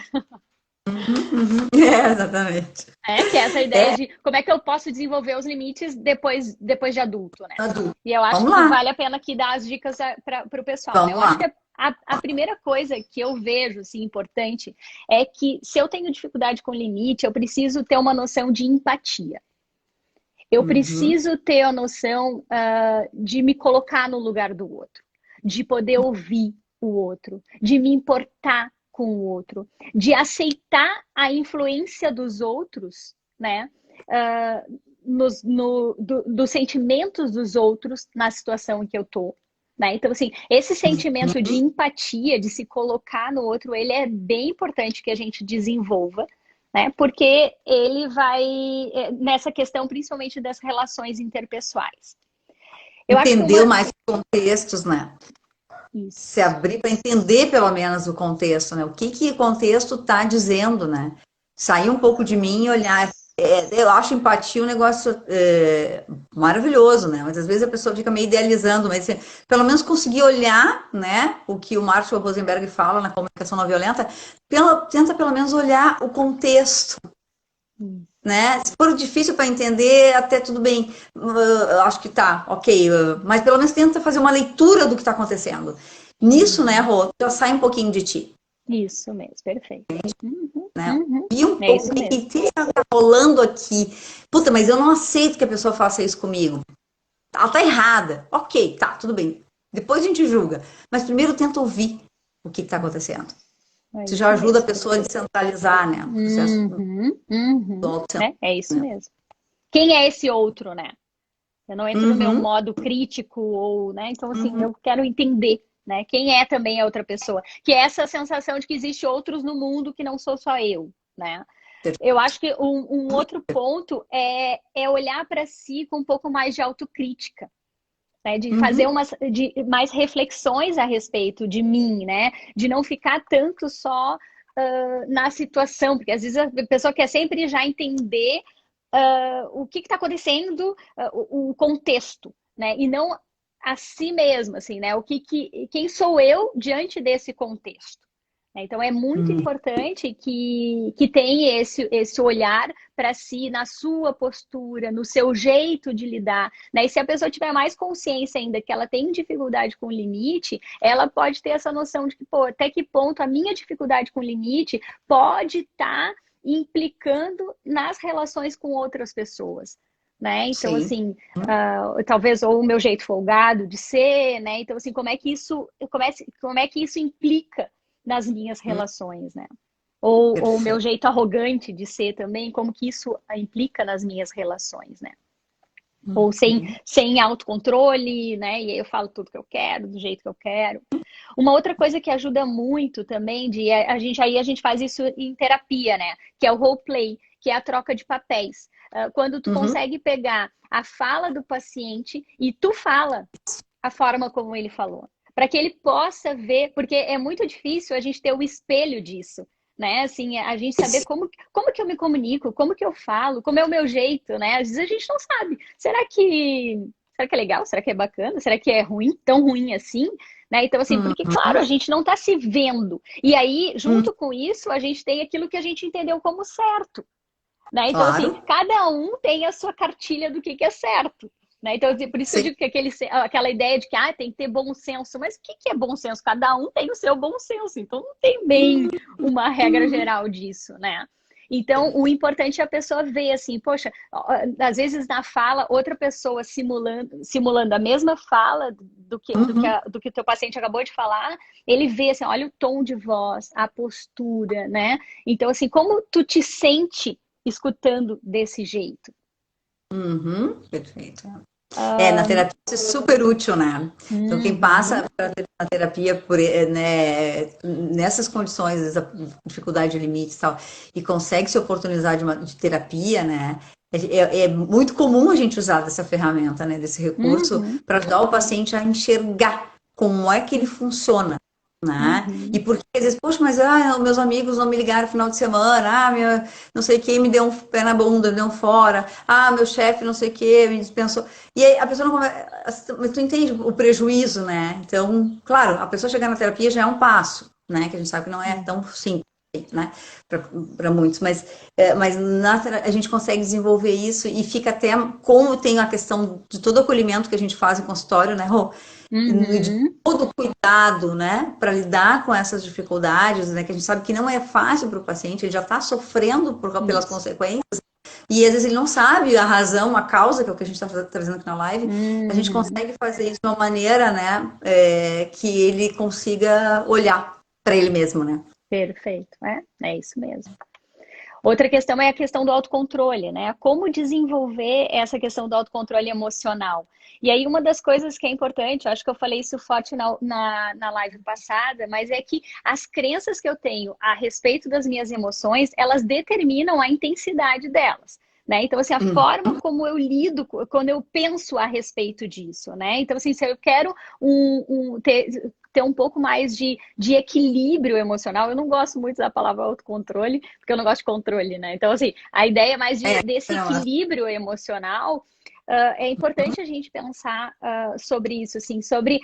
[SPEAKER 1] Exatamente.
[SPEAKER 2] Que é essa ideia
[SPEAKER 1] É,
[SPEAKER 2] de como é que eu posso desenvolver os limites depois de adulto, né?
[SPEAKER 1] adulto.
[SPEAKER 2] E eu acho
[SPEAKER 1] Vamos
[SPEAKER 2] que
[SPEAKER 1] lá,
[SPEAKER 2] vale a pena aqui dar as dicas para o pessoal, né?
[SPEAKER 1] vamos
[SPEAKER 2] Eu acho
[SPEAKER 1] lá.
[SPEAKER 2] que a primeira coisa que eu vejo, assim, importante é que se eu tenho dificuldade com limite, eu preciso ter uma noção de empatia. Eu
[SPEAKER 1] Uhum.
[SPEAKER 2] preciso ter a noção de me colocar no lugar do outro, de poder ouvir o outro, de me importar com o outro, de aceitar a influência dos outros, né? Dos sentimentos dos outros na situação em que eu tô. Né? Então, assim, esse sentimento de empatia, de se colocar no outro, ele é bem importante que a gente desenvolva, né? Porque ele vai nessa questão principalmente das relações interpessoais. Eu acho que
[SPEAKER 1] Entender mais contextos, né?
[SPEAKER 2] isso,
[SPEAKER 1] Se abrir para entender pelo menos o contexto, né? O que que o contexto está dizendo, né? Sair um pouco de mim e olhar. Eu acho empatia um negócio maravilhoso, né? Mas às vezes a pessoa fica meio idealizando, mas assim, pelo menos conseguir olhar, né? O que o Marshall Rosenberg fala na comunicação não violenta, tenta pelo menos olhar o contexto, né? Se for difícil para entender, até tudo bem, acho que tá, ok, mas pelo menos tenta fazer uma leitura do que está acontecendo. Nisso, né, Rô, já sai um pouquinho de ti,
[SPEAKER 2] isso mesmo, perfeito.
[SPEAKER 1] né? E um
[SPEAKER 2] É
[SPEAKER 1] pouco
[SPEAKER 2] isso
[SPEAKER 1] o que
[SPEAKER 2] mesmo.
[SPEAKER 1] está rolando aqui. Puta, mas eu não aceito que a pessoa faça isso comigo. Ela tá errada. Ok, tá, tudo bem. Depois a gente julga. Mas primeiro tenta ouvir o que está acontecendo.
[SPEAKER 2] É
[SPEAKER 1] Isso já
[SPEAKER 2] isso
[SPEAKER 1] ajuda a
[SPEAKER 2] mesmo.
[SPEAKER 1] pessoa a descentralizar, né? O processo do
[SPEAKER 2] Né? É isso
[SPEAKER 1] autocentralizamento.
[SPEAKER 2] mesmo. Quem é esse outro, né? Eu não entro no meu
[SPEAKER 1] Uhum,
[SPEAKER 2] modo crítico ou, né? Então, assim,
[SPEAKER 1] uhum.
[SPEAKER 2] eu quero entender, né? Quem é também a outra pessoa. Que é essa sensação de que existe outros no mundo que não sou só eu, né? Eu acho que um outro ponto é olhar para si com um pouco mais de autocrítica, né? De fazer
[SPEAKER 1] Uhum.
[SPEAKER 2] de mais reflexões a respeito de mim, né? De não ficar tanto só na situação, porque às vezes a pessoa quer sempre já entender o que está acontecendo, o contexto, né? E não a si mesma, assim, né? Quem sou eu diante desse contexto? Né? Então é muito
[SPEAKER 1] Uhum.
[SPEAKER 2] importante que tenha esse olhar para si, na sua postura, no seu jeito de lidar. Né? E se a pessoa tiver mais consciência ainda que ela tem dificuldade com o limite, ela pode ter essa noção de que, pô, até que ponto a minha dificuldade com o limite pode estar implicando nas relações com outras pessoas. Né? Então,
[SPEAKER 1] Sim.
[SPEAKER 2] assim, talvez ou o meu jeito folgado de ser, né? Então, assim, como é que isso implica nas minhas relações, né? Ou o meu
[SPEAKER 1] Perfeito.
[SPEAKER 2] jeito arrogante de ser também, como que isso implica nas minhas relações, né? Ou sem autocontrole, né? E aí eu falo tudo que eu quero, do jeito que eu quero. Uma outra coisa que ajuda muito também, a gente faz isso em terapia, né? Que é o roleplay, que é a troca de papéis. Quando tu
[SPEAKER 1] Uhum.
[SPEAKER 2] consegue pegar a fala do paciente e tu fala a forma como ele falou, para que ele possa ver, porque é muito difícil a gente ter o espelho disso, né? Assim, a gente saber como que eu me comunico, como que eu falo, como é o meu jeito, né? Às vezes a gente não sabe. Será que é legal? Será que é bacana? Será que é ruim? Tão ruim assim? Né? Então, assim, porque, claro, a gente não está se vendo. E aí,
[SPEAKER 1] Uhum.
[SPEAKER 2] junto com isso, a gente tem aquilo que a gente entendeu como certo. Né? Então, assim,
[SPEAKER 1] Claro.
[SPEAKER 2] cada um tem a sua cartilha do que é certo. Né? Então, por isso que eu
[SPEAKER 1] Sim.
[SPEAKER 2] digo que aquela ideia de que tem que ter bom senso. Mas o que é bom senso? Cada um tem o seu bom senso. Então, não tem bem uma regra geral disso, né? Então, o importante é a pessoa ver assim, poxa, às vezes na fala, outra pessoa simulando a mesma fala
[SPEAKER 1] Uhum.
[SPEAKER 2] do que o teu paciente acabou de falar, ele vê assim, olha o tom de voz, a postura, né? Então, assim, como tu te sente escutando desse jeito?
[SPEAKER 1] Uhum. Perfeito. Na terapia isso é super útil, né? Então, quem
[SPEAKER 2] Uhum,
[SPEAKER 1] passa na terapia né, nessas condições, essa dificuldade de limites e tal, e consegue se oportunizar de terapia, né? É muito comum a gente usar dessa ferramenta, né, desse recurso,
[SPEAKER 2] uhum,
[SPEAKER 1] para ajudar o paciente a enxergar como é que ele funciona, né? E porque às vezes, poxa, mas meus amigos não me ligaram no final de semana, não sei quem me deu um pé na bunda, me deu um fora, meu chefe não sei o que me dispensou. E aí a pessoa não começa, mas tu entende o prejuízo, né? Então, claro, a pessoa chegar na terapia já é um passo, né? Que a gente sabe que não é tão simples, né? Para muitos, mas a gente consegue desenvolver isso e fica até, como tem a questão de todo o acolhimento que a gente faz em consultório, né, Rô? De todo o cuidado, né, para lidar com essas dificuldades, né, que a gente sabe que não é fácil para o paciente, ele já está sofrendo pelas consequências, e às vezes ele não sabe a razão, a causa, que é o que a gente está trazendo aqui na live, a gente consegue fazer isso de uma maneira, né, que ele consiga olhar para ele mesmo, né.
[SPEAKER 2] Perfeito, é isso mesmo. Outra questão é a questão do autocontrole, né? Como desenvolver essa questão do autocontrole emocional. E aí, uma das coisas que é importante, eu acho que eu falei isso forte na live passada, mas é que as crenças que eu tenho a respeito das minhas emoções, elas determinam a intensidade delas. Né? Então, assim, a forma como eu lido, quando eu penso a respeito disso, né? Então, assim, se eu quero ter um pouco mais de equilíbrio emocional. Eu não gosto muito da palavra autocontrole, porque eu não gosto de controle, né? Então, assim, a ideia é mais desse equilíbrio emocional. É importante a gente pensar sobre isso, assim, sobre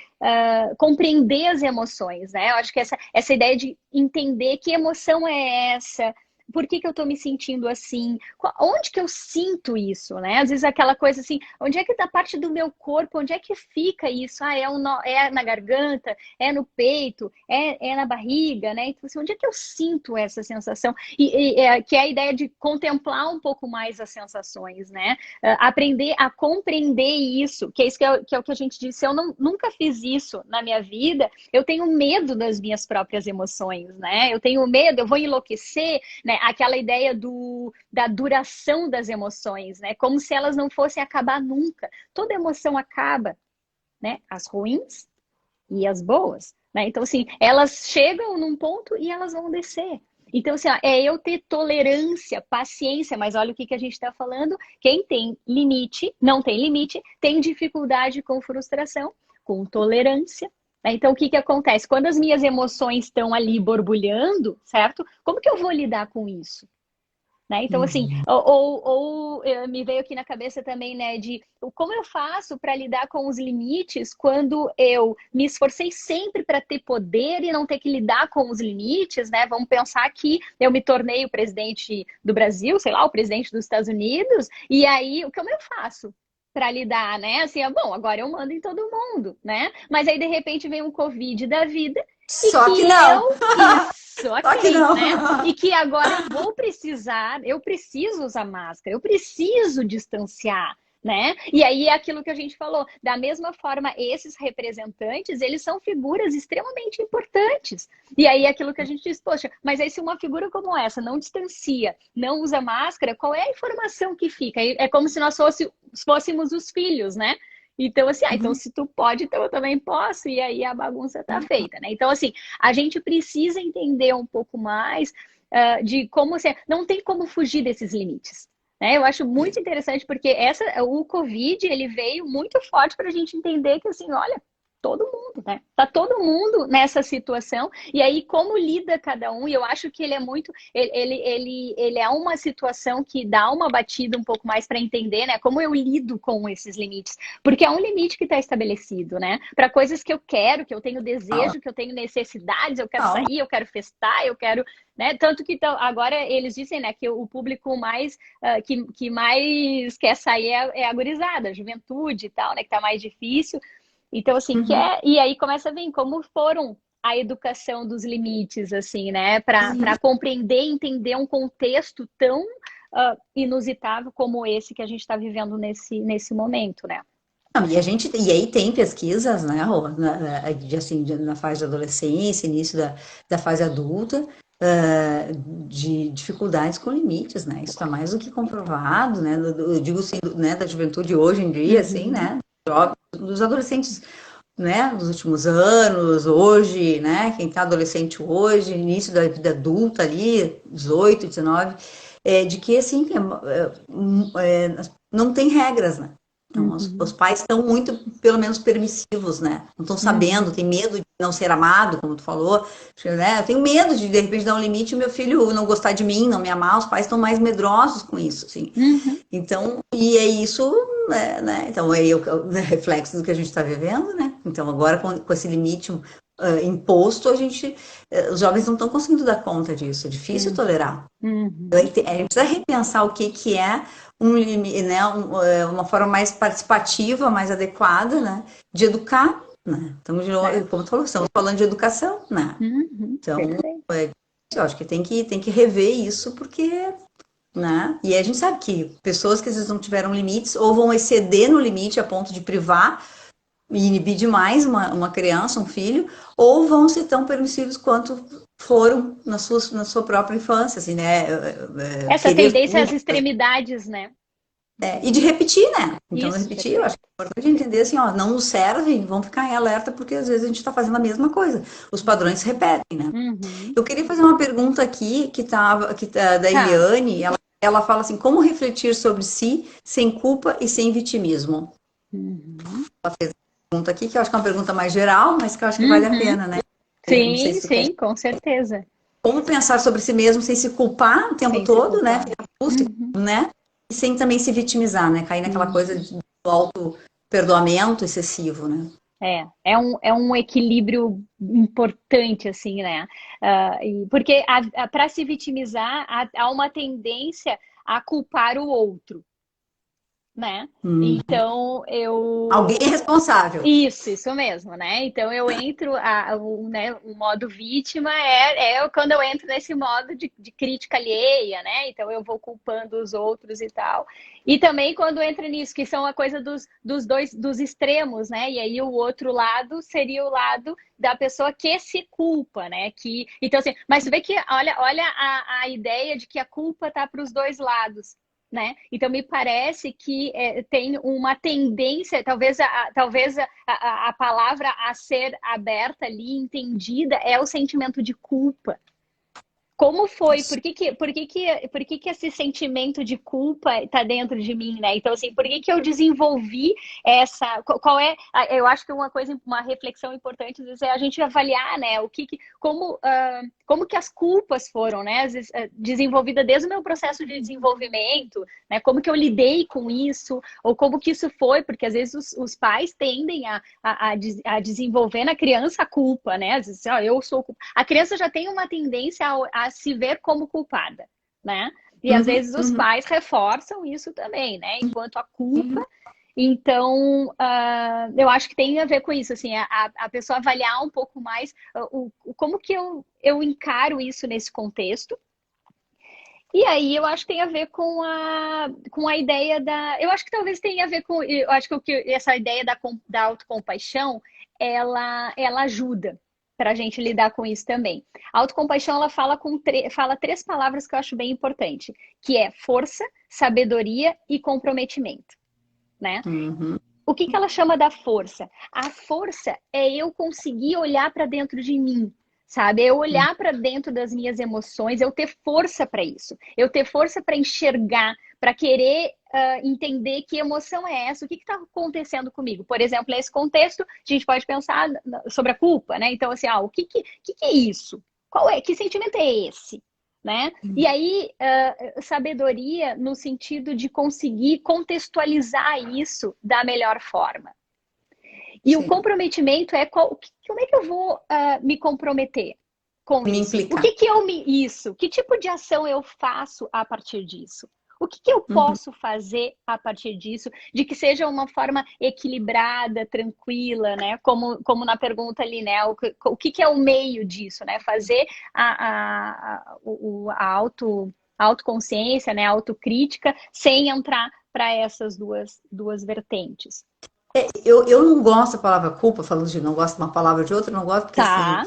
[SPEAKER 2] compreender as emoções, né? Eu acho que essa ideia de entender que emoção é essa, por que eu tô me sentindo assim? Onde que eu sinto isso, né? Às vezes aquela coisa assim, onde é que tá a parte do meu corpo? Onde é que fica isso? É na garganta? É no peito? É na barriga, né? Então, assim, onde é que eu sinto essa sensação? Que é a ideia de contemplar um pouco mais as sensações, né? Aprender a compreender isso, que é isso que é o que a gente disse. Se eu nunca fiz isso na minha vida, eu tenho medo das minhas próprias emoções, né? Eu tenho medo, eu vou enlouquecer, né? Aquela ideia da duração das emoções, né? Como se elas não fossem acabar nunca. Toda emoção acaba, né? As ruins e as boas, né? Então, assim, elas chegam num ponto e elas vão descer. Então, assim, é eu ter tolerância, paciência, mas olha o que a gente está falando. Quem tem limite, não tem limite, tem dificuldade com frustração, com tolerância. Então, o que acontece? Quando as minhas emoções estão ali borbulhando, certo? Como que eu vou lidar com isso? Né? Então, assim, me veio aqui na cabeça também, né, de como eu faço para lidar com os limites quando eu me esforcei sempre para ter poder e não ter que lidar com os limites, né? Vamos pensar que eu me tornei o presidente do Brasil, sei lá, o presidente dos Estados Unidos, e aí, como eu faço para lidar, né? Assim, bom, agora eu mando em todo mundo, né? Mas aí, de repente, vem um Covid da vida
[SPEAKER 1] Só que não.
[SPEAKER 2] Só que não, né? E que agora eu preciso usar máscara, eu preciso distanciar, né? E aí é aquilo que a gente falou, da mesma forma, esses representantes, eles são figuras extremamente importantes. E aí é aquilo que a gente diz, poxa, mas aí se uma figura como essa não distancia, não usa máscara, qual é a informação que fica? É como se nós fôssemos os filhos, né? Então, assim, então se tu pode, então eu também posso, e aí a bagunça tá feita, né? Então, assim, a gente precisa entender um pouco mais de como não tem como fugir desses limites. Né? Eu acho muito interessante porque o Covid ele veio muito forte para a gente entender que assim, olha, todo mundo, né? Tá todo mundo nessa situação e aí como lida cada um? E eu acho que ele é muito, ele é uma situação que dá uma batida um pouco mais para entender, né? Como eu lido com esses limites, porque é um limite que está estabelecido, né? Para coisas que eu quero, que eu tenho desejo, que eu tenho necessidades, eu quero sair, eu quero festar, eu quero, né? Tanto que agora eles dizem, né, que o público mais que mais quer sair é a gurizada, a juventude e tal, né? Que tá mais difícil. Então, assim, e aí começa a vir como foram a educação dos limites, assim, né? Para compreender e entender um contexto tão inusitável como esse que a gente está vivendo nesse momento, né?
[SPEAKER 1] Não, e aí tem pesquisas, né, Rô, assim, na fase de adolescência, início da fase adulta, de dificuldades com limites, né? Isso está mais do que comprovado, né? Eu digo assim, né, da juventude hoje em dia, assim, né? Dos adolescentes, né, nos últimos anos, hoje, né, quem está adolescente hoje, início da vida adulta ali, 18, 19, de que, assim, não tem regras, né? Então, os pais estão muito, pelo menos, permissivos, né? Não estão sabendo, tem medo de não ser amado, como tu falou, né? Eu tenho medo de repente, dar um limite e meu filho não gostar de mim, não me amar. Os pais estão mais medrosos com isso, assim.
[SPEAKER 2] Uhum.
[SPEAKER 1] Então, e é isso, né? Então, é o reflexo do que a gente está vivendo, né? Então, agora, com esse limite imposto, os jovens não estão conseguindo dar conta disso. É difícil tolerar.
[SPEAKER 2] Uhum.
[SPEAKER 1] A gente precisa repensar o que é né, uma forma mais participativa, mais adequada, né, de educar, né? Como tu falou, estamos falando de educação, né?
[SPEAKER 2] Uhum.
[SPEAKER 1] Então,
[SPEAKER 2] Perfeito.
[SPEAKER 1] eu acho que tem que rever isso, porque, né? E a gente sabe que pessoas que às vezes não tiveram limites ou vão exceder no limite a ponto de privar e inibir demais uma criança, um filho, ou vão ser tão permissivos quanto foram na sua própria infância, assim, né?
[SPEAKER 2] Essa
[SPEAKER 1] Querer
[SPEAKER 2] tendência às
[SPEAKER 1] tudo.
[SPEAKER 2] extremidades, né?
[SPEAKER 1] E de repetir, né? Então,
[SPEAKER 2] Isso,
[SPEAKER 1] repetir, eu
[SPEAKER 2] perfeito.
[SPEAKER 1] acho que é importante entender assim, ó, não nos serve, vamos ficar em alerta, porque às vezes a gente está fazendo a mesma coisa. Os padrões se repetem, né?
[SPEAKER 2] Uhum.
[SPEAKER 1] Eu queria fazer uma pergunta aqui, da
[SPEAKER 2] Tá.
[SPEAKER 1] Eliane, ela fala assim, como refletir sobre si sem culpa e sem vitimismo?
[SPEAKER 2] Uhum.
[SPEAKER 1] Ela fez uma pergunta aqui, que eu acho que é uma pergunta mais geral, mas que eu acho que vale a
[SPEAKER 2] Uhum.
[SPEAKER 1] pena, né? Não sei
[SPEAKER 2] Sim,
[SPEAKER 1] se tu quer.
[SPEAKER 2] sim, com certeza.
[SPEAKER 1] Como pensar sobre si mesmo sem se culpar o tempo
[SPEAKER 2] Sem se
[SPEAKER 1] todo, né?
[SPEAKER 2] culpar.
[SPEAKER 1] Ficar justo,
[SPEAKER 2] Uhum.
[SPEAKER 1] né? E sem também se vitimizar, né? Cair naquela
[SPEAKER 2] Uhum.
[SPEAKER 1] coisa do auto-perdoamento excessivo, né?
[SPEAKER 2] É um equilíbrio importante, assim, né? Porque para se vitimizar, há uma tendência a culpar o outro, né?
[SPEAKER 1] Hum.
[SPEAKER 2] Então,
[SPEAKER 1] Alguém é responsável.
[SPEAKER 2] isso mesmo, né? Então eu entro, né, o modo vítima é quando eu entro nesse modo de crítica alheia, né? Então eu vou culpando os outros e tal. E também quando entra nisso, que são a coisa dos extremos, né? E aí o outro lado seria o lado da pessoa que se culpa, né? Então, assim, mas você vê que olha a ideia de que a culpa tá para os dois lados. Né? Então, me parece que tem uma tendência, talvez a palavra a ser aberta ali, entendida, é o sentimento de culpa. Como foi? Por que que esse sentimento de culpa está dentro de mim, né? Então, assim, por que que eu desenvolvi essa... Qual é... Eu acho que uma reflexão importante é a gente avaliar, né? Como que as culpas foram, né? Às vezes, desenvolvida desde o meu processo de desenvolvimento, né? Como que eu lidei com isso, ou como que isso foi, porque às vezes os pais tendem a desenvolver na criança a culpa, né? Às vezes, ó, eu sou culpada. A criança já tem uma tendência a se ver como culpada, né? E às vezes os
[SPEAKER 1] Uhum.
[SPEAKER 2] pais reforçam isso também, né? Enquanto a culpa. Então, eu acho que tem a ver com isso, assim, a pessoa avaliar um pouco mais como que eu encaro isso nesse contexto. E aí eu acho que tem a ver com a ideia da. Eu acho que talvez tenha a ver com. Eu acho que essa ideia da autocompaixão ela ajuda para a gente lidar com isso também. A autocompaixão ela fala três palavras que eu acho bem importante, que é força, sabedoria e comprometimento, né?
[SPEAKER 1] Uhum.
[SPEAKER 2] O que ela chama da força? A força é eu conseguir olhar para dentro de mim, sabe? É eu olhar para dentro das minhas emoções, eu ter força para isso, eu ter força para enxergar, para querer entender que emoção é essa, o que está acontecendo comigo. Por exemplo, nesse contexto, a gente pode pensar sobre a culpa, né? Então, assim, o que é isso? Que sentimento é esse? Né? E aí, sabedoria no sentido de conseguir contextualizar isso da melhor forma. E o
[SPEAKER 1] Sim.
[SPEAKER 2] comprometimento é como é que eu vou me comprometer com
[SPEAKER 1] Me
[SPEAKER 2] isso? O
[SPEAKER 1] implicar.
[SPEAKER 2] que isso? Que tipo de ação eu faço a partir disso? O que eu
[SPEAKER 1] Uhum.
[SPEAKER 2] posso fazer a partir disso, de que seja uma forma equilibrada, tranquila, né? Como na pergunta ali, né? O que é o meio disso, né? Fazer a autoconsciência, né? A autocrítica, sem entrar para essas duas vertentes.
[SPEAKER 1] Eu não gosto da palavra culpa, falando de não gosto de uma palavra ou de outra, não gosto porque assim,
[SPEAKER 2] Tá.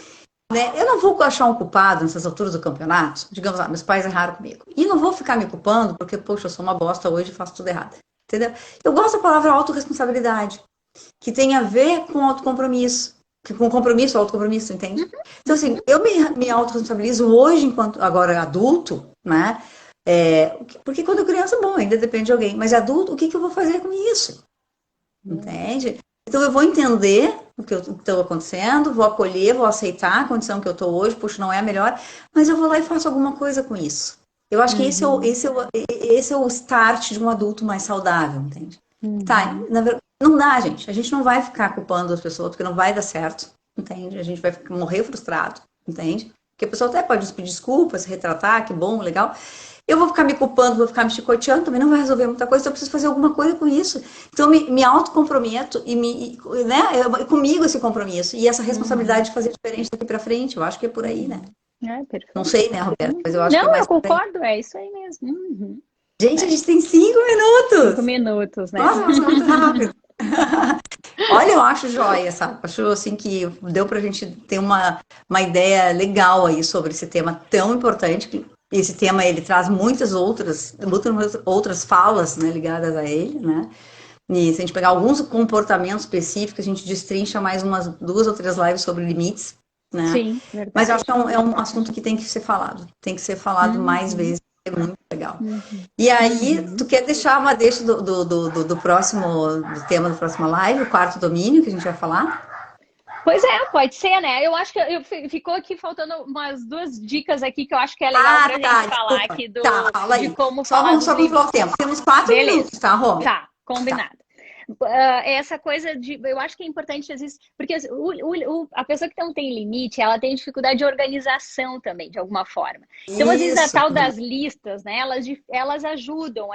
[SPEAKER 1] né, eu não vou achar um culpado nessas alturas do campeonato, digamos, meus pais erraram comigo. E não vou ficar me culpando porque, poxa, eu sou uma bosta hoje e faço tudo errado. Entendeu? Eu gosto da palavra autorresponsabilidade, que tem a ver com autocompromisso, com compromisso, autocompromisso, entende? Então, assim, eu me autorresponsabilizo hoje, enquanto agora adulto, né? Porque quando eu criança, bom, ainda depende de alguém, mas adulto, o que eu vou fazer com isso? entende? Então eu vou entender o que está acontecendo, vou acolher, vou aceitar a condição que eu estou hoje, puxa, não é a melhor, mas eu vou lá e faço alguma coisa com isso. Eu acho que esse é o start de um adulto mais saudável, entende? Tá, na verdade, não dá, gente. A gente não vai ficar culpando as pessoas, porque não vai dar certo, entende? A gente vai morrer frustrado, entende? Porque a pessoa até pode pedir desculpas, se retratar, que bom, legal. Eu vou ficar me culpando, vou ficar me chicoteando, também não vai resolver muita coisa, então eu preciso fazer alguma coisa com isso. Então me autocomprometo né, comigo esse compromisso e essa responsabilidade de fazer diferente daqui para frente. Eu acho que é por aí, né?
[SPEAKER 2] Perfeito.
[SPEAKER 1] Não sei, né, Roberto? Mas eu acho que é
[SPEAKER 2] Não,
[SPEAKER 1] mais
[SPEAKER 2] eu concordo, é isso aí mesmo.
[SPEAKER 1] Gente, a gente tem 5 minutos!
[SPEAKER 2] 5 minutos, né?
[SPEAKER 1] Nossa, passou muito rápido. Olha, eu acho joia, sabe? Acho assim que deu pra gente ter uma ideia legal aí sobre esse tema tão importante. Que esse tema ele traz muitas outras falas, né, ligadas a ele, né? E se a gente pegar alguns comportamentos específicos, a gente destrincha mais umas 2 ou 3 lives sobre limites, né?
[SPEAKER 2] Sim, verdade.
[SPEAKER 1] Mas eu acho que é um assunto que tem que ser falado. Tem que ser falado mais vezes. É muito legal. E aí, tu quer deixar uma deixa do próximo, do tema do próximo live, o quarto domínio, que a gente vai falar?
[SPEAKER 2] Pois é, pode ser, né? Eu acho que ficou aqui faltando umas 2 dicas aqui que eu acho que é legal pra gente falar aqui
[SPEAKER 1] fala aí.
[SPEAKER 2] de como
[SPEAKER 1] só
[SPEAKER 2] falar
[SPEAKER 1] vamos completar o tempo. Temos 4 minutos, tá, Rô?
[SPEAKER 2] Tá, combinado. Essa coisa eu acho que é importante às vezes, porque a pessoa que não tem limite, ela tem dificuldade de organização também, de alguma forma. Então, às vezes, a tal das listas, né, elas ajudam,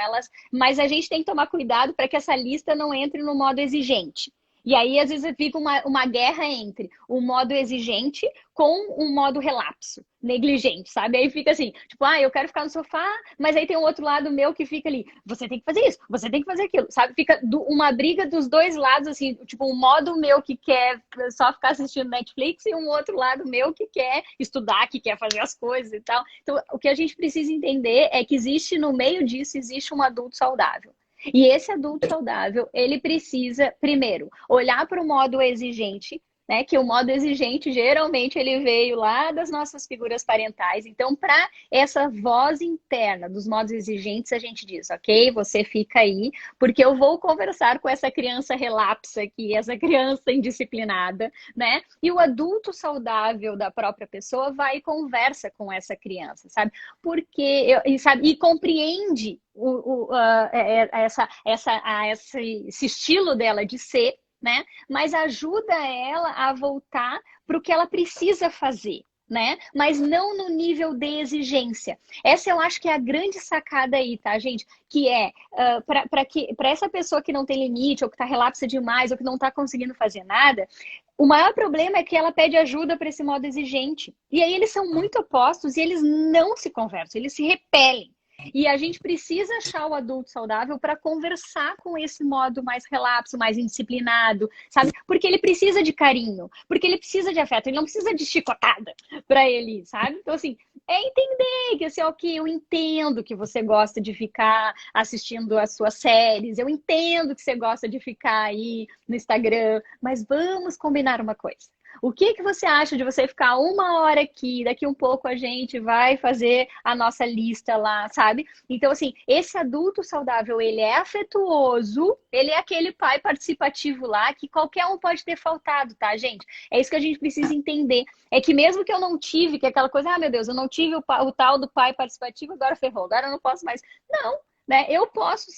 [SPEAKER 2] mas a gente tem que tomar cuidado para que essa lista não entre no modo exigente. E aí, às vezes, fica uma guerra entre o modo exigente com o modo relapso, negligente, sabe? Aí fica assim, tipo, eu quero ficar no sofá, mas aí tem um outro lado meu que fica ali, você tem que fazer isso, você tem que fazer aquilo, sabe? Fica uma briga dos 2 lados, assim, tipo, um modo meu que quer só ficar assistindo Netflix e um outro lado meu que quer estudar, que quer fazer as coisas e tal. Então, o que a gente precisa entender é que existe, no meio disso, existe um adulto saudável. E esse adulto saudável, ele precisa, primeiro, olhar para o modo exigente, né? Que o modo exigente, geralmente, ele veio lá das nossas figuras parentais. Então, para essa voz interna dos modos exigentes, a gente diz, ok, você fica aí, porque eu vou conversar com essa criança relapsa aqui, essa criança indisciplinada, né? E o adulto saudável da própria pessoa vai e conversa com essa criança, sabe? Porque, e compreende esse estilo dela de ser, né? Mas ajuda ela a voltar para o que ela precisa fazer, né? Mas não no nível de exigência. Essa eu acho que é a grande sacada aí, tá, gente? Que é para essa pessoa que não tem limite, ou que está relapsa demais, ou que não está conseguindo fazer nada. O maior problema é que ela pede ajuda para esse modo exigente. E aí eles são muito opostos e eles não se conversam, eles se repelem. E a gente precisa achar o adulto saudável para conversar com esse modo mais relapso, mais indisciplinado, sabe? Porque ele precisa de carinho, porque ele precisa de afeto, ele não precisa de chicotada para ele, sabe? Então, assim, é entender que, assim, ok, eu entendo que você gosta de ficar assistindo as suas séries, eu entendo que você gosta de ficar aí no Instagram, mas vamos combinar uma coisa. O que você acha de você ficar 1 hora aqui, daqui um pouco a gente vai fazer a nossa lista lá, sabe? Então, assim, esse adulto saudável, ele é afetuoso, ele é aquele pai participativo lá que qualquer um pode ter faltado, tá, gente? É isso que a gente precisa entender. É que mesmo que eu não tive, que é aquela coisa, meu Deus, eu não tive o tal do pai participativo, agora ferrou, agora eu não posso mais. Não. Né? Eu posso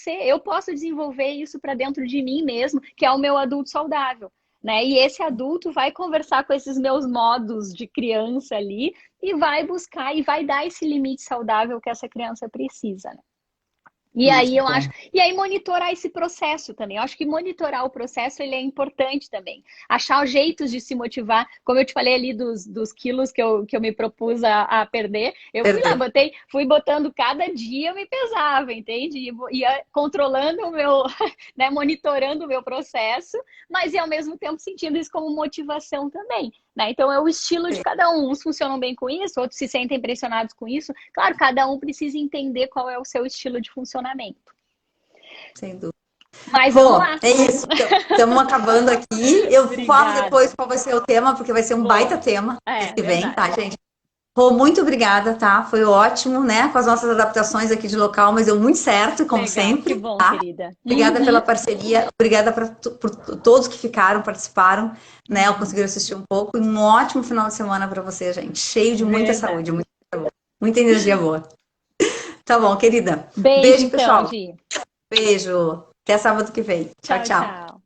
[SPEAKER 2] desenvolver isso para dentro de mim mesmo, que é o meu adulto saudável. Né? E esse adulto vai conversar com esses meus modos de criança ali e vai buscar e vai dar esse limite saudável que essa criança precisa, né? E aí eu acho, e aí monitorar esse processo também. Eu acho que monitorar o processo ele é importante também. Achar jeitos de se motivar, como eu te falei ali dos quilos que eu me propus a perder. Eu fui lá, fui botando cada dia, eu me pesava, entende? E ia controlando o meu, né, monitorando o meu processo, mas e ao mesmo tempo sentindo isso como motivação também. Né? Então é o estilo de cada um. Uns funcionam bem com isso, outros se sentem impressionados com isso. Claro, cada um precisa entender qual é o seu estilo de funcionamento.
[SPEAKER 1] Sem dúvida.
[SPEAKER 2] Mas vamos lá.
[SPEAKER 1] É isso. Estamos acabando aqui. Eu falo depois qual vai ser o tema, porque vai ser um baita tema que vem, tá, gente? Rô, muito obrigada, tá? Foi ótimo, né? Com as nossas adaptações aqui de local, mas deu muito certo, como
[SPEAKER 2] Legal,
[SPEAKER 1] sempre,
[SPEAKER 2] que bom,
[SPEAKER 1] tá?
[SPEAKER 2] querida.
[SPEAKER 1] Obrigada pela
[SPEAKER 2] Uhum.
[SPEAKER 1] parceria, obrigada por todos que ficaram, participaram, né? Conseguiram assistir um pouco. E um ótimo final de semana para você, gente. Cheio de muita saúde,
[SPEAKER 2] Verdade.
[SPEAKER 1] muita energia boa. Tá bom, querida.
[SPEAKER 2] Beijo
[SPEAKER 1] Beijo,
[SPEAKER 2] então,
[SPEAKER 1] pessoal.
[SPEAKER 2] Gi.
[SPEAKER 1] Beijo. Até sábado que vem. Tchau,
[SPEAKER 2] Tchau,
[SPEAKER 1] tchau.
[SPEAKER 2] tchau.